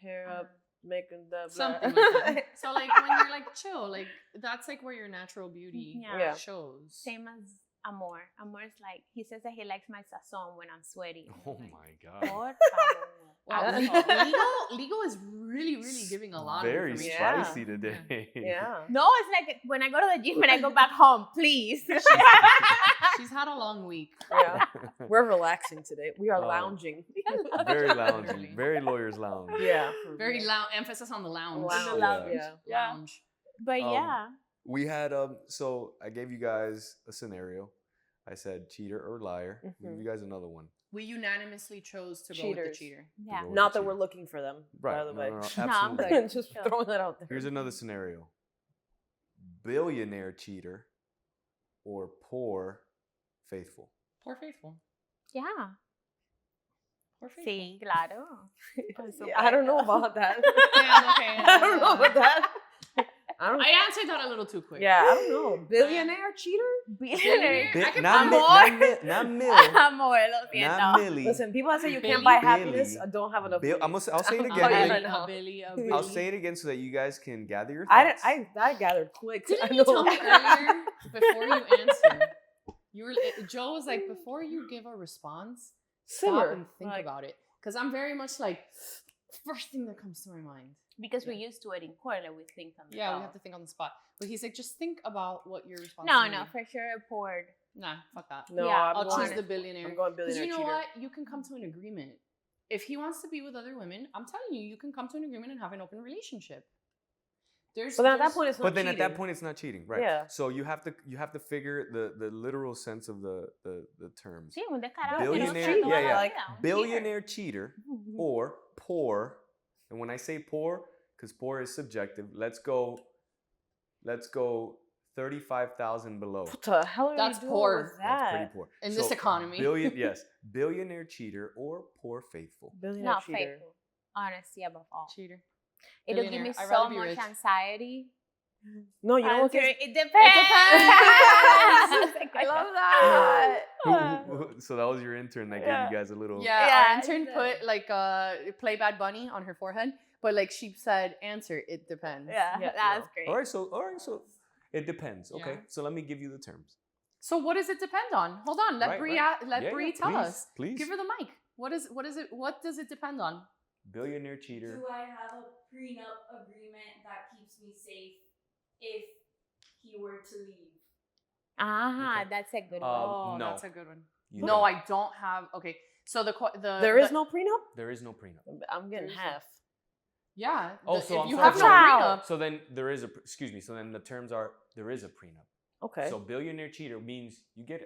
hair up, making the blah. something like that. So like when you're like chill, like that's like where your natural beauty Yeah. Yeah. shows. Same as Amor. Amor is like, he says that he likes my sazon when I'm sweaty. Oh I'm like, my God. Por favor. Wow, Alcohol. Legal is really giving a lot Very of information. Yeah. spicy today. Yeah. No, it's like when I go to the gym and I go back home, please. She's had a long week. Yeah. We're relaxing today. We are Oh. lounging. Very loungy. Literally. Very lawyer's lounge. Yeah. Very loud emphasis on the lounge. Lounge. lounge. Yeah. Yeah. Lounge. But Um, yeah. We had so I gave you guys a scenario. I said cheater or liar. I'll give you guys another one. We unanimously chose to go with Cheaters. the cheater. Yeah. go with Not the that we're cheater. looking for them, Right. by the way. I'm Absolutely. good. Just Sure. throwing that out there. Here's another scenario. Billionaire cheater or poor faithful. Poor faithful. Yeah. Poor faithful. Sí, claro. Por Yeah, I don't know supuesto. about that. Yeah, okay. I don't know about that. I don't. I answered that a little too quick. Yeah, I don't know. Billionaire cheater? Billionaire. I can Not, Amor. not Mill. Amor, lo Not siento. Millie. Listen, people that say you Billy. can't buy happiness Billy. don't have enough. I'll say it Oh, again. yeah, Billy. I know. Billy. I'll say it again so that you guys can gather your I thoughts. gathered quick. Didn't I you know. tell me earlier before you answer? Joe was like, before you give a response, stop Simmer. and think Like, about it. Because I'm very much like, first thing that comes to my mind. Because we're used to it in court, like we think on the Yeah, we go. have to think on the spot. But he's like, just think about what your response No, is. no, for sure, poured. Nah, fuck that. No, Yeah, I'm I'll going, choose the billionaire. I'm going Because billionaire you know cheater. what? You can come to an agreement. If he wants to be with other women, I'm telling you, you can come to an agreement and have an open relationship. But then at that point, it's not But then cheating. at that point, it's not cheating, right? Yeah. So you have to figure the literal sense of the terms. Sí, un descarado. Billionaire- que no yeah, sabe yeah. toda la Like, vida, un Billionaire cheater cheater. or poor. And when I say poor, because poor is subjective, let's go 35,000 below. What the hell are That's you doing poor. with That's that? pretty poor. In this economy. Yes. Billionaire cheater or poor faithful. Billionaire No, cheater. faithful. Honesty above all. Cheater. It'll give me Billionaire. I'd so rather be much rich. anxiety. No, you know what? Answer, gets- it depends. I love that. So that was your intern that Yeah. gave you guys a little. Yeah, Yeah, our intern it's put like play Bad Bunny on her forehead, but like she said, answer, it depends. Yeah, Yeah, that's great. All right, so it depends. Okay, Yeah. so let me give you the terms. So what does it depend on? Hold on, let Right, Bree right. let Yeah, Bree yeah, tell please, us. Please. Give her the mic. What does it depend on? Billionaire cheater. Do I have a prenup agreement that keeps me safe if he were to leave? Ah, Okay. that's a good Um, one. Oh, no. that's a good one. You No, don't. I don't have. Okay, so the There is no prenup? There is no prenup. I'm getting There's half. yeah. Oh, the- so if I'm you sorry. have no Wow. prenup, So then there is excuse me. So then the terms are there is a prenup. Okay. So billionaire cheater means you get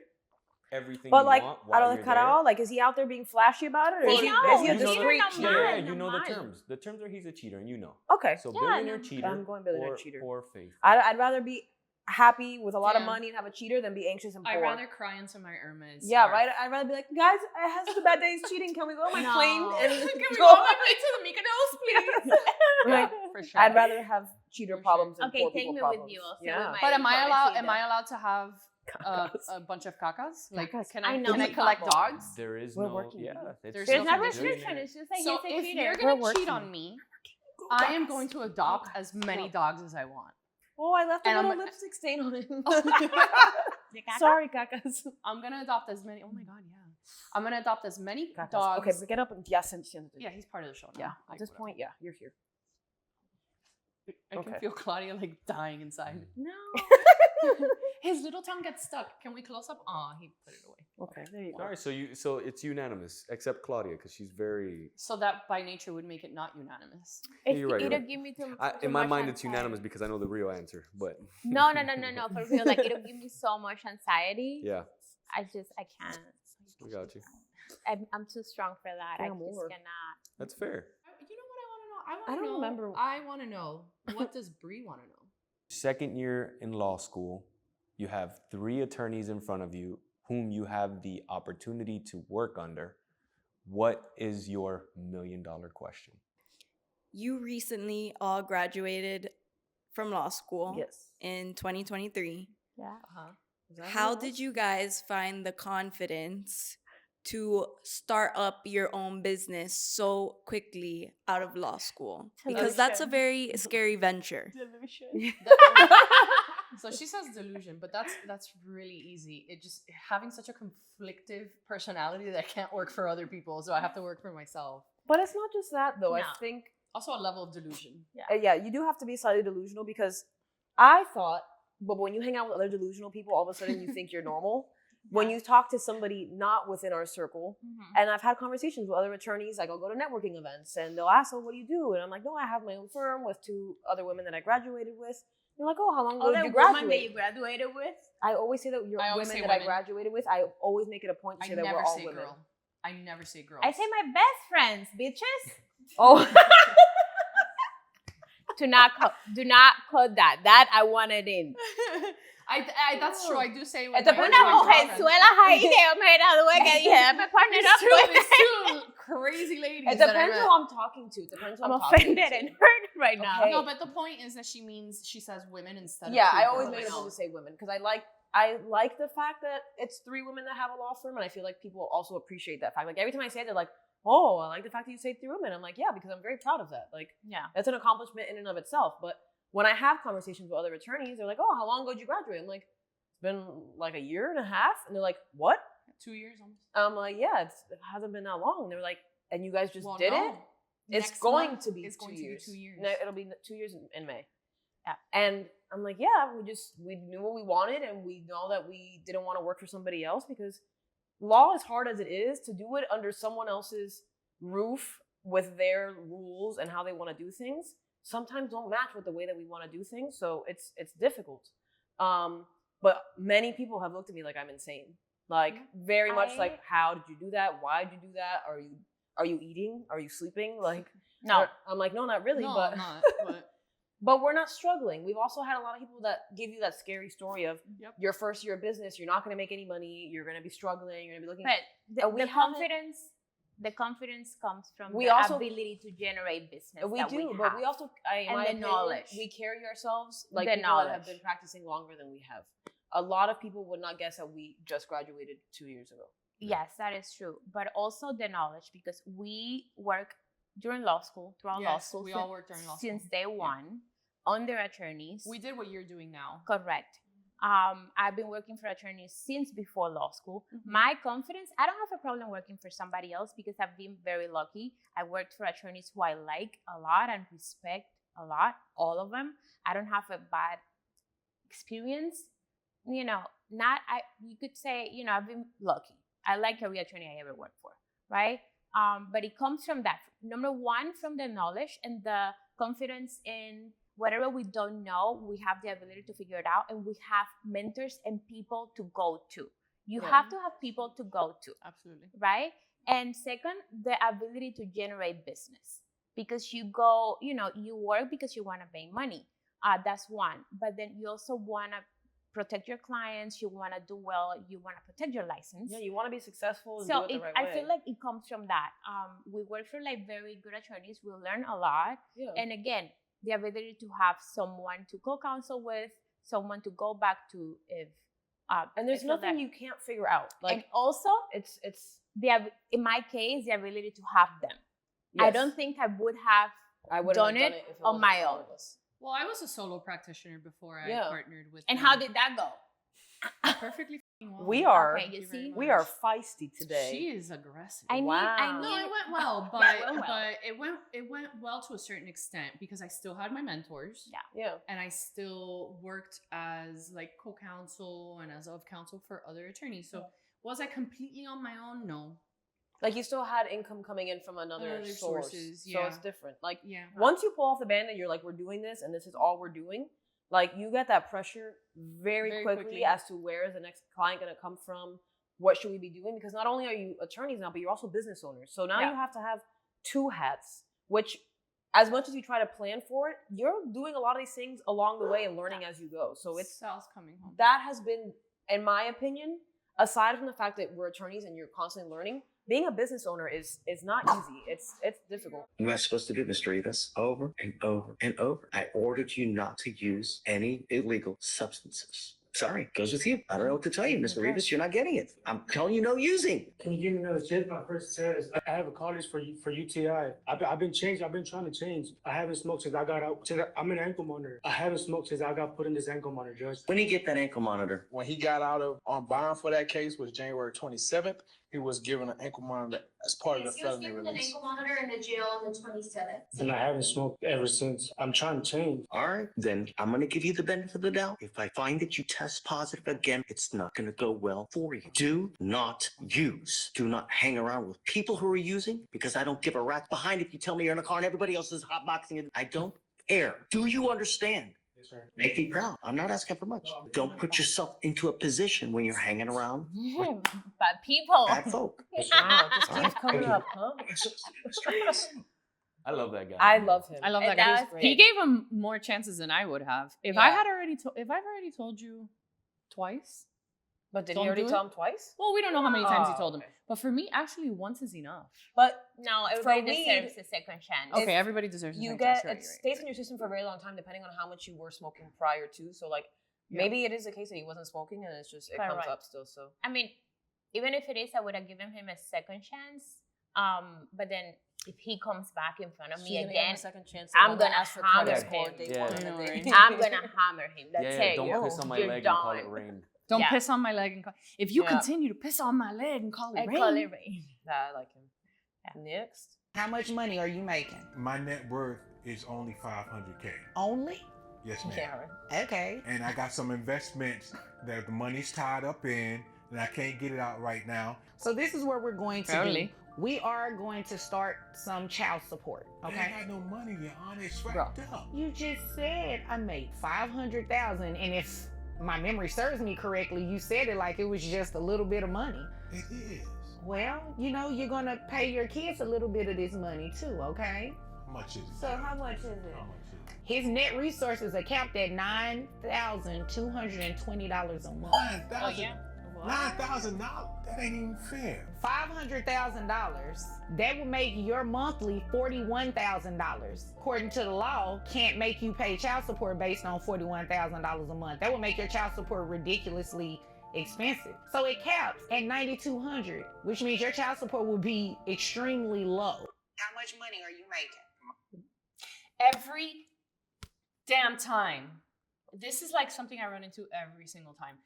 everything But you like, want out while of you're the there. carao, like, is he out there being flashy about it? Or Sí, is he, no, is he a you know the- discreet no cheater? Yeah, man, you no know the man. terms. The terms are he's a cheater, and you know. Okay. So Yeah, billionaire no. cheater I'm going billionaire or, cheater. or faith. I'd rather be happy with a lot of Yeah. money and have a cheater than be anxious and poor. I'd rather cry into my Hermes. Yeah, scarf. right? I'd rather be like, guys, I had such a bad day. It's cheating. Can we go on my No. plane? And Can we go go on my plane to the Mykonos, please? Like, For sure. I'd rather have cheater For sure. problems than Okay, poor take people me problems. with you. I'll sit Yeah. with my But am I pobrecita. allowed to have Cacas. a bunch of cacas? Like, Cacas. can I I know can I we collect couple. dogs? There is We're no. working Yeah. with you. it's There's There's no no restriction. It's just like So he's a if cheater. you're We're gonna working. cheat on me, I am going to adopt as many dogs as I want. Oh, I left a And I'm- little lipstick stain on it. De caca? Sorry, cacas. I'm gonna adopt as many. Oh my god, yeah. I'm gonna adopt as many Cacas. dogs. Okay, but get up and siéntate. Yeah, he's part of the show now. Yeah, Like, at this whatever. point, yeah, you're here. I can Okay. feel Claudia like dying inside. No. His little tongue gets stuck. Can we close up? Aw, he put it away. Okay, there you All go. right, so it's unanimous except Claudia because she's very. So that by nature would make it not unanimous. If You're right, you're it'll right. give me too In my much mind, it's anxiety. unanimous because I know the real answer. But No, for real. Like it'll give me so much anxiety. yeah, I can't. we got you. I'm too strong for that. I Damn, just Amor. cannot. That's fair. You know what I want to know? I don't remember. I want to know. What does Bree want to know? Second year in law school, you have 3 attorneys in front of you whom you have the opportunity to work under. What is your $1 million question? You recently all graduated from law school Yes. in 2023. Yeah. Uh-huh. How did you guys find the confidence to start up your own business so quickly out of law school? Because that's a very scary venture. So she says delusion, but that's really easy. It just having such a conflictive personality that I can't work for other people, so I have to work for myself. But it's not just that though. I No. think Also, a level of delusion. yeah, you do have to be slightly delusional because I thought, but when you hang out with other delusional people, all of a sudden you think you're normal. When you talk to somebody not within our circle, and I've had conversations with other attorneys, like I'll go to networking events and they'll ask, oh, what do you do? And I'm like, no, I have my own firm with 2 other women that I graduated with. They're like, oh, how long ago did you graduate? That you graduated with? I always say that you're I always women say that I women. graduated with. I always make it a point to say that we're never all say women. girl. I never say girl. I say my best friends, bitches. Oh, Do not cut that. That I wanted in. I that's true. I do say when Una my Mujerzuelas girlfriends. ahí que yo me gradué que dije, déjame partner up with. It's two crazy ladies. it that I depends met. who I'm talking to. I'm offended and hurt right now. Okay. No, but the point is that she says women instead Yeah, of I two always girls. make it a point to say women because I like the fact that it's 3 women that have a law firm, and I feel like people also appreciate that fact. Like every time I say it, they're like, "Oh, I like the fact that you say 3 women." I'm like, "Yeah," because I'm very proud of that. Like, Yeah. that's an accomplishment in and of itself. But when I have conversations with other attorneys, they're like, "Oh, how long ago did you graduate?" I'm like, "It's been like a year and a half," and they're like, "What?" 2 years almost. I'm like, "Yeah, it hasn't been that long." And they're like, "And you guys just did it?" It's Next going month to be is 2 going years. to be 2 years. No, it'll be 2 years in May. Yeah. And I'm like, yeah, we knew what we wanted, and we know that we didn't want to work for somebody else because law, as hard as it is, to do it under someone else's roof with their rules and how they want to do things, sometimes don't match with the way that we want to do things. So it's difficult. But many people have looked at me like I'm insane. Like very much like, how did you do that? Why did you do that? Are you eating? Are you sleeping? Like, No. I'm like, no, not really. No, but I'm not. But but we're not struggling. We've also had a lot of people that give you that scary story of Yep. your first year of business, you're not going to make any money, you're going to be struggling, you're going to be looking. But we the confidence comes from We the also- ability to generate business. We that do, we but have. we also, in And my the opinion, knowledge. we carry ourselves like The people that have knowledge. been practicing longer than we have. A lot of people would not guess that we just graduated 2 years ago. Yes, that is true. But also the knowledge, because we work during law school, throughout law Yes, school. we all work during law since school. day one, under attorneys. we did what you're doing now. Correct. I've been working for attorneys since before law school. Mm-hmm. My confidence, I don't have a problem working for somebody else because I've been very lucky. I worked for attorneys who I like a lot and respect a lot, all of them. I don't have a bad experience. You know, you could say, you know, I've been lucky. I like every attorney I ever worked for, right? But it comes from that. Number one, from the knowledge and the confidence in whatever we don't know, we have the ability to figure it out, and we have mentors and people to go to. You have to have people to go to, Absolutely. right? And second, the ability to generate business, because you go, you know, you work because you want to make money. That's one. But then you also want to protect your clients. You want to do well. You want to protect your license. Yeah, you want to be successful and So do it the right I way. feel like it comes from that. We work for like very good attorneys. We learn a lot. Yeah. And again, the ability to have someone to co-counsel with, someone to go back to if. And there's I feel nothing that- you can't figure out. Like and also, it's in my case, the ability to have them. I yes. don't think I would have I wouldn't done have it if it on wasn't my for all own. of us. Well, I was a solo practitioner before I Yeah. partnered with. And them. how did that go? Perfectly f***ing well. We are. Okay, Thank you you very see? much. We are feisty today. She is aggressive. I Wow. No, need it went well, but Yeah, it went well. but it went well to a certain extent because I still had my mentors. Yeah. Yeah. And I still worked as like co-counsel and as of counsel for other attorneys. So was I completely on my own? No. Like you still had income coming in from another Other source. sources, So yeah. it's different. Like Yeah. once you pull off the band and you're like, we're doing this and this is all we're doing, like you get that pressure very Very quickly quickly. as to where is the next client going to come from, what should we be doing? Because not only are you attorneys now, but you're also business owners. So now Yeah. you have to have 2 hats, which as much as you try to plan for it, you're doing a lot of these things along the way and learning as you go. So it's Sal's coming home. that has been, in my opinion, aside from the fact that we're attorneys and you're constantly learning, being a business owner is not easy. It's difficult. What am I supposed to do, Mr. Reves? Over and over and over. I ordered you not to use any illegal substances. Sorry, goes with you. I don't know what to tell you, Mr. Reves. You're not getting it. I'm telling you, no using. Can you give me another tip? My first test. I have a college for UTI. I've been changed. I've been trying to change. I haven't smoked since I got out. I'm an ankle monitor. I haven't smoked since I got put in this ankle monitor, Judge. When you get that ankle monitor? When he got out of on bond for that case was January 27th. He was given an ankle monitor as part of the felony release. He was given an ankle monitor in the jail on the 27th. And I haven't smoked ever since. I'm trying to change. All right, then I'm going to give you the benefit of the doubt. If I find that you test positive again, it's not going to go well for you. Do not use. Do not hang around with people who are using, because I don't give a rat's behind if you tell me you're in a car and everybody else is hotboxing it. I don't care. Do you understand? Yes, sir. Make me proud. I'm not asking for much. Don't put yourself into a position when you're hanging around with But people. bad folk. Wow, just keeps coming up, huh? I love that guy. I love him. I love And that guy. that was He gave him more chances than I would have. If I've already told you twice. But did Don't he already do tell it? him twice? Well, we don't know how many times he Oh, told him. okay. But for me, actually, once is enough. But No, For everybody weed, deserves a second chance. Okay, everybody deserves a you second get chance. You're it right, stays in your system for a very long time, depending on how much you were smoking prior to. So, like, Yeah. maybe it is the case that he wasn't smoking, and it's just it Quite comes right. up still. So I mean, even if it is, I would have given him a second chance. But then if he comes back in front of me again, second chance. I'm gonna ask for hammer credit score him. day Yeah. one. I know, and right? day- I'm gonna hammer him. That's yeah, it. don't piss on my You're leg and call done. it rain. Don't Yeah. piss on my leg and call. If you Yeah. continue to piss on my leg and call it I rain, call it rain. Nah, I like him. Next. How much money are you making? My net worth is only $500K. Only? Yes, ma'am. Yeah. Okay. And I got some investments that the money's tied up in, and I can't get it out right now. So this is what we're going to Totally. do. We are going to start some child support. I ain't Okay. got no money, Your Honor. It's Bro. wrapped up. You just said I made 500,000, and if my memory serves me correctly, you said it like it was just a little bit of money. It is. Well, you know, you're gonna pay your kids a little bit of this money too, okay? How much is it? So how much is it? How much is it? His net resources are capped at $9,220 a month. $9,000. $9,000. That ain't even fair. $500,000. That would make your monthly $41,000. According to the law, can't make you pay child support based on $41,000 a month. That would make your child support ridiculously expensive. So it caps at $9,200, which means your child support will be extremely low. How much money are you making? every damn time. This is like something I run into every single time.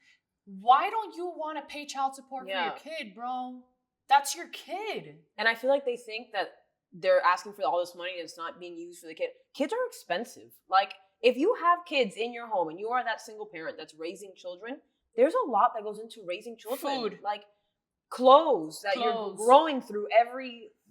Why don't you want to pay child support for your kid, bro? That's your kid. And I feel like they think that they're asking for all this money and it's not being used for the kid. Kids are expensive. Like, if you have kids in your home and you are that single parent that's raising children, there's a lot that goes into raising children. Food. Like, clothes that you're growing through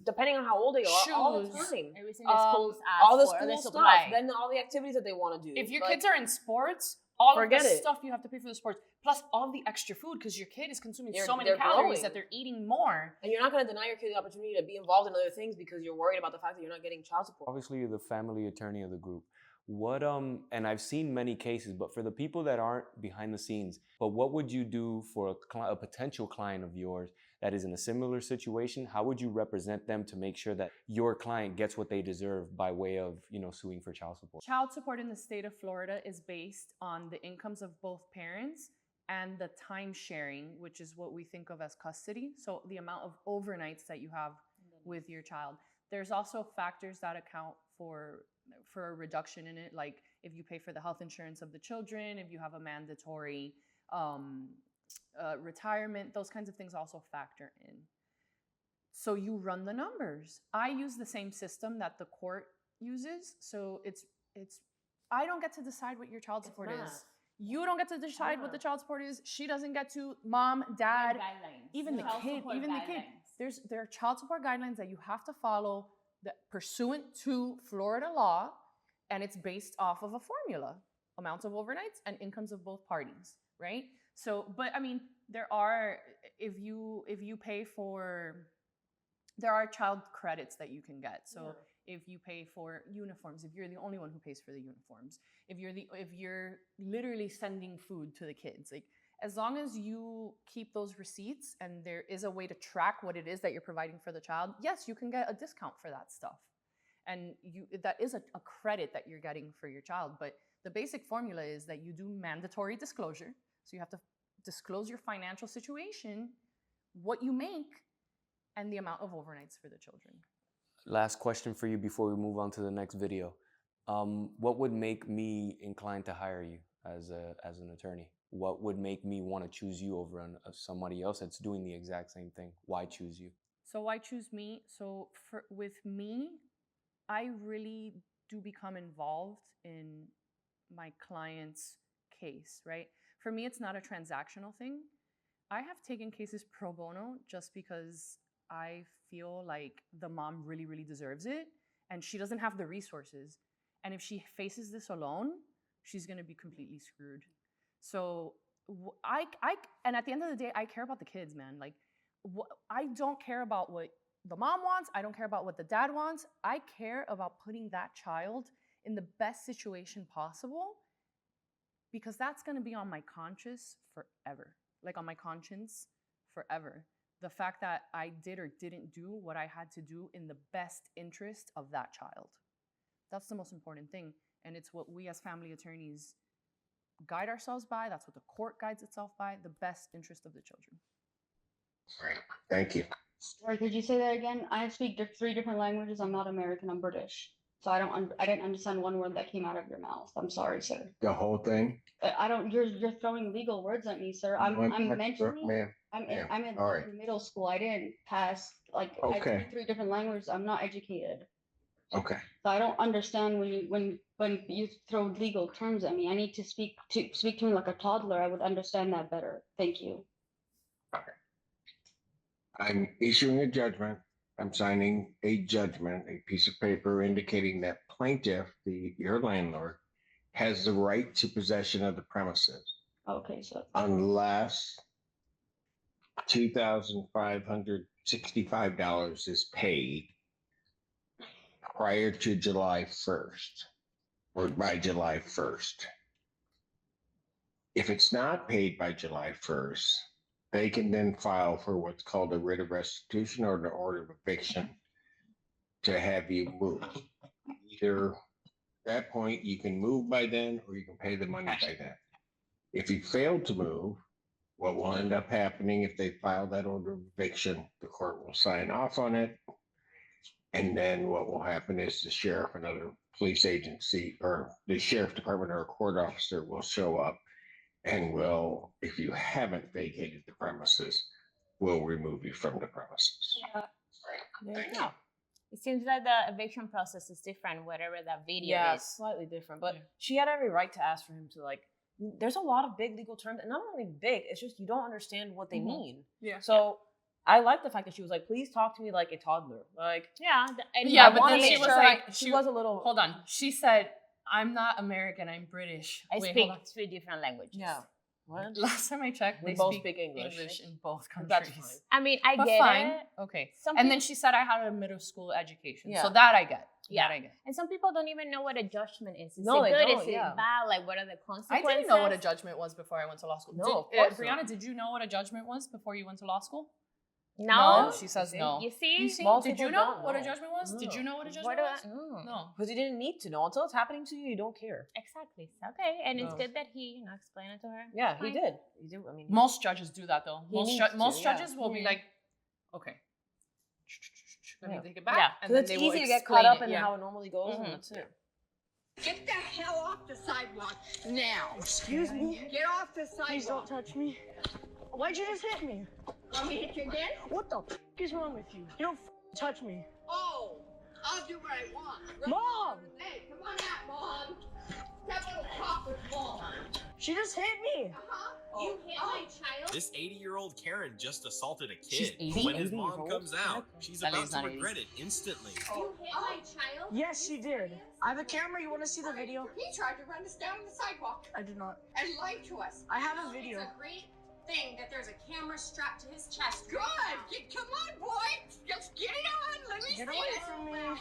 depending on how old they are, all the time. Everything the schools ask all the for, school the stuff, supply. then all the activities that they want to do. If your Like, kids are in sports, all of forget the it. stuff you have to pay for the sports, plus all the extra food because your kid is consuming They're- so many they're calories growing. that they're eating more. And you're not going to deny your kid the opportunity to be involved in other things because you're worried about the fact that you're not getting child support. Obviously, you're the family attorney of the group. What and I've seen many cases, but for the people that aren't behind the scenes, but what would you do for a potential client of yours that is in a similar situation? How would you represent them to make sure that your client gets what they deserve by way of, suing for child support? Child support in the state of Florida is based on the incomes of both parents and the time sharing, which is what we think of as custody. So the amount of overnights that you have with your child. There's also factors that account for a reduction in it, like if you pay for the health insurance of the children, if you have a mandatory retirement, those kinds of things also factor in. So you run the numbers. I use the same system that the court uses. So it's I don't get to decide what your child support is. You don't get to decide what the child support is. She doesn't get to. Mom, dad, even the kid, there are child support guidelines that you have to follow that pursuant to Florida law, and it's based off of a formula, amounts of overnights and incomes of both parties, right? So, but I mean, there are, if you pay for, there are child credits that you can get. So if you pay for uniforms, if you're the only one who pays for the uniforms, if you're literally sending food to the kids, like, as long as you keep those receipts and there is a way to track what it is that you're providing for the child, yes, you can get a discount for that stuff. And that is a credit that you're getting for your child. But the basic formula is that you do mandatory disclosure. So you have to disclose your financial situation, what you make, and the amount of overnights for the children. Last question for you before we move on to the next video. What would make me inclined to hire you as an attorney? What would make me want to choose you over on somebody else that's doing the exact same thing? Why choose you? So why choose me? So with me, I really do become involved in my client's case, right? For me, it's not a transactional thing. I have taken cases pro bono just because I feel like the mom really, really deserves it, and she doesn't have the resources. And if she faces this alone, she's going to be completely screwed. So and at the end of the day, I care about the kids, man. Like, I don't care about what the mom wants. I don't care about what the dad wants. I care about putting that child in the best situation possible, because that's going to be on my conscience forever. Like, on my conscience forever. The fact that I did or didn't do what I had to do in the best interest of that child. That's the most important thing. And it's what we as family attorneys guide ourselves by. That's what the court guides itself by, the best interest of the children. Right. Thank you. Sorry, could you say that again? I speak 3 different languages. I'm not American. I'm British. So I didn't understand one word that came out of your mouth. I'm sorry, sir. The whole thing? I don't. You're throwing legal words at me, sir. I'm mentioning. Ma'am. I'm in All right. middle school. I didn't pass. Like, I Okay. speak 3 different languages. I'm not educated. Okay. So I don't understand when you throw legal terms at me. I need to speak to me like a toddler. I would understand that better. Thank you. I'm issuing a judgment. I'm signing a judgment, a piece of paper indicating that plaintiff, your landlord, has the right to possession of the premises. Okay, so unless $2,565 is paid prior to July 1st or by July 1st. If it's not paid by July 1st, they can then file for what's called a writ of restitution or an order of eviction to have you move. Either at that point you can move by then or you can pay the money by then. If you fail to move, what will end up happening if they file that order of eviction, the court will sign off on it. And then what will happen is the sheriff, another police agency, or the sheriff department or a court officer will show up and will, if you haven't vacated the premises, will remove you from the premises. Thank you. It seems that the eviction process is different, whatever that video is. Slightly different. But she had every right to ask for him to, like, there's a lot of big legal terms, and not only big, it's just you don't understand what they mean. Yeah. So I like the fact that she was like, please talk to me like a toddler. Like, but then she was like, she was a little. Hold on. She said, I'm not American, I'm British. I speak 3 different languages. Yeah. What? Last time I checked, We they both speak speak English in both countries. That's fine. I mean, I But get fine. it. Okay. Some And peop- then she said I had a middle school education. Yeah. So that I get. Yeah. That I get. And some people don't even know what a judgment is. Is No, it they good? don't, Is it yeah. bad? Like, what are the I consequences? didn't know what a judgment was before I went to law school. No, of Did, course Brianna, not. did you know what a judgment was before you went to law school? No. She says no. You see? You see? Most Did you people know don't what a know. judgment was? Did you know what a What judgment do was? No. Because you didn't need to know. Until it's happening to you, you don't care. Exactly. Okay. And it's No. good that he, explained it to her. Yeah, It's he fine. did. He did. I mean, Most judges do that though. He Most needs most to, judges yeah. will be like, okay. Let me take it back. Yeah. And because then it's they will easy to get explain caught up it, in yeah. how it normally goes, Mhm. and that's it. Get the hell off the sidewalk now. Excuse me. Get off the sidewalk. Please don't touch me. Why'd you just hit me? Want me to hit you again? What the f is wrong with you? You don't touch me. Oh, I'll do what I want. Mom! Hey, come on out, Mom. Have a little talk with Mom. She just hit me. You hit my child? This 80-year-old Karen just assaulted a She's kid. 80? When his 80 mom years old? comes out, she's That about lady's to not 80. regret it instantly. You hit my child? Yes, she did. I have a camera. You want to see the video? He tried to run us down the sidewalk I did not. and lied to us. I have a video. It's a great thing that there's a camera strapped to his chest. Good. Come on, boy. Just get it on. Let me Get see away it. from me. Come on.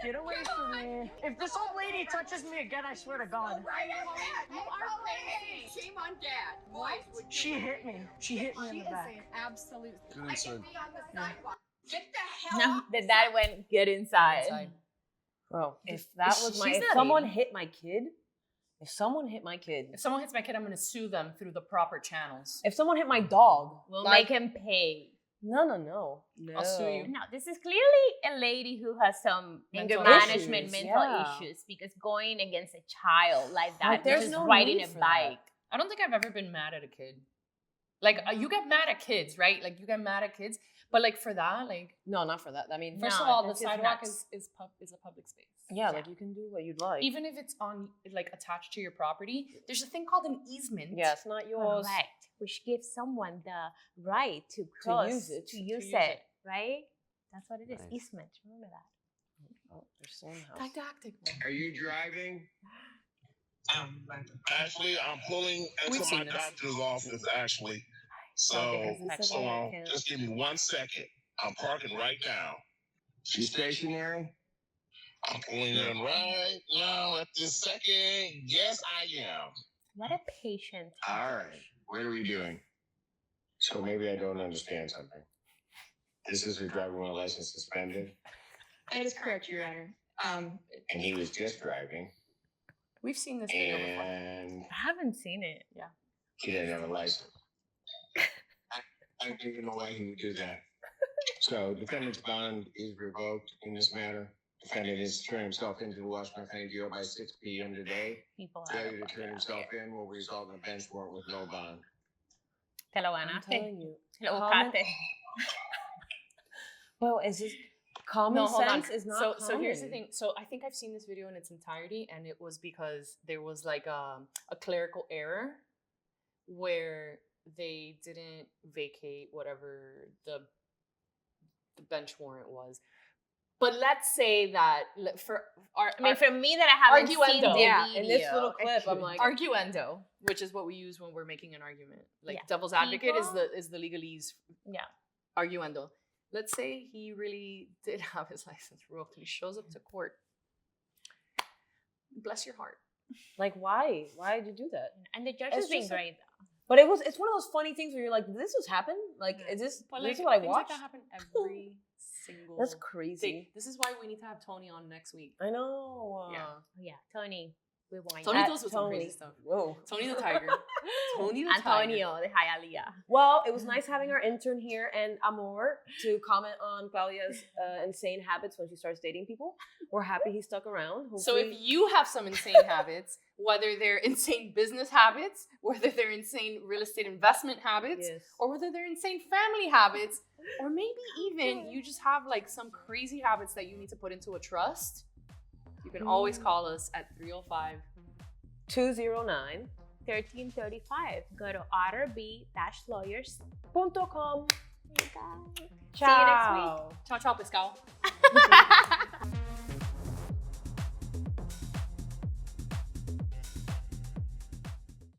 Get away from me. If this old lady touches me again, I swear to God. Right at that. You are crazy. Shame on Dad. Boys would do She it. hit me. She hit me in the back. Absolute. Good I inside. can be on the sidewalk. Get the hell No, off the dad went, get inside. Bro, if that was She's my, if not someone 80. hit my kid, If someone hit my kid, If someone hits my kid, I'm gonna sue them through the proper channels. if someone hit my dog, We'll like, make him pay. no. I'll sue you. No, this is clearly a lady who has some Mental anger management, issues, mental yeah. issues, because going against a child like that, Like, there's just no riding need a for bike. that. I don't think I've ever been mad at a kid. Like you get mad at kids, right? Like you get mad at kids, but like for that, like No, not for that. I mean, first No, of all, the that's just sidewalk nuts. is a public space. yeah, like you can do what you'd like. Even if it's on like attached to your property, there's a thing called an easement. yeah, it's not yours. Correct. Which gives someone the right to cross, use it. to use use it, it. right? That's what it is. Nice. Easement. Remember that. Oh, there's someone else. Didactic. Are you driving? Actually, I'm pulling We've into seen my this. doctor's office, actually. So, because hold on. it's Just give me 1 second. I'm parking right now. You stationary? I'm pulling in right now at this second. Yes, I am. What a patient. All right. What are we doing? So maybe I don't understand something. This is her driving while license suspended, That is correct, Your Honor. and he was just driving, We've seen this video before. and I haven't seen it. Yeah. he didn't have a license. I don't even know why he would do that. So defendant's bond is revoked in this matter. Defendant is to turn himself into the Washington County Jail by 6 p.m. today. People Failure to turn himself in will result in a bench warrant with no bond. Te lo I'm ganaste. telling you. Te lo Common- buscaste. Well, is this common No, hold on. sense? Is not So here's the common. thing. So I think I've seen this video in its entirety, and it was because there was like a clerical error where they didn't vacate whatever the bench warrant was. But let's say that for our, I mean, for me that I haven't seen the Arguendo. Yeah, video. in this little clip, I'm like, arguendo, which is what we use when we're making an argument. Like Yeah. devil's advocate People- is the legalese. Yeah. Arguendo. Let's say he really did have his license revoked and he shows up to court. Bless your heart. like, why? Why did you do that? And the judge It's has been just a- great, though. But it's one of those funny things where you're like, did this just happen? Like, is this But this like is what I things watched? like that happen every single That's crazy. day. This is why we need to have Tony on next week. I know. Yeah. Oh, yeah, Tony, we want Tony you. deals with some crazy stuff. Whoa. Tony the Tiger. Tony the Tiger. Antonio de Hialeah. Well, it was nice having our intern here and Amor to comment on Claudia's insane habits when she starts dating people. We're happy he stuck around. So if Hopefully- you have some insane habits, whether they're insane business habits, whether they're insane real estate investment habits, Yes. or whether they're insane family habits, or maybe even you just have like some crazy habits that you need to put into a trust, you can always call us at 305 209 1335. Go to otterb-lawyers.com. .com. See you next week. Ciao. Ciao, ciao, pescado.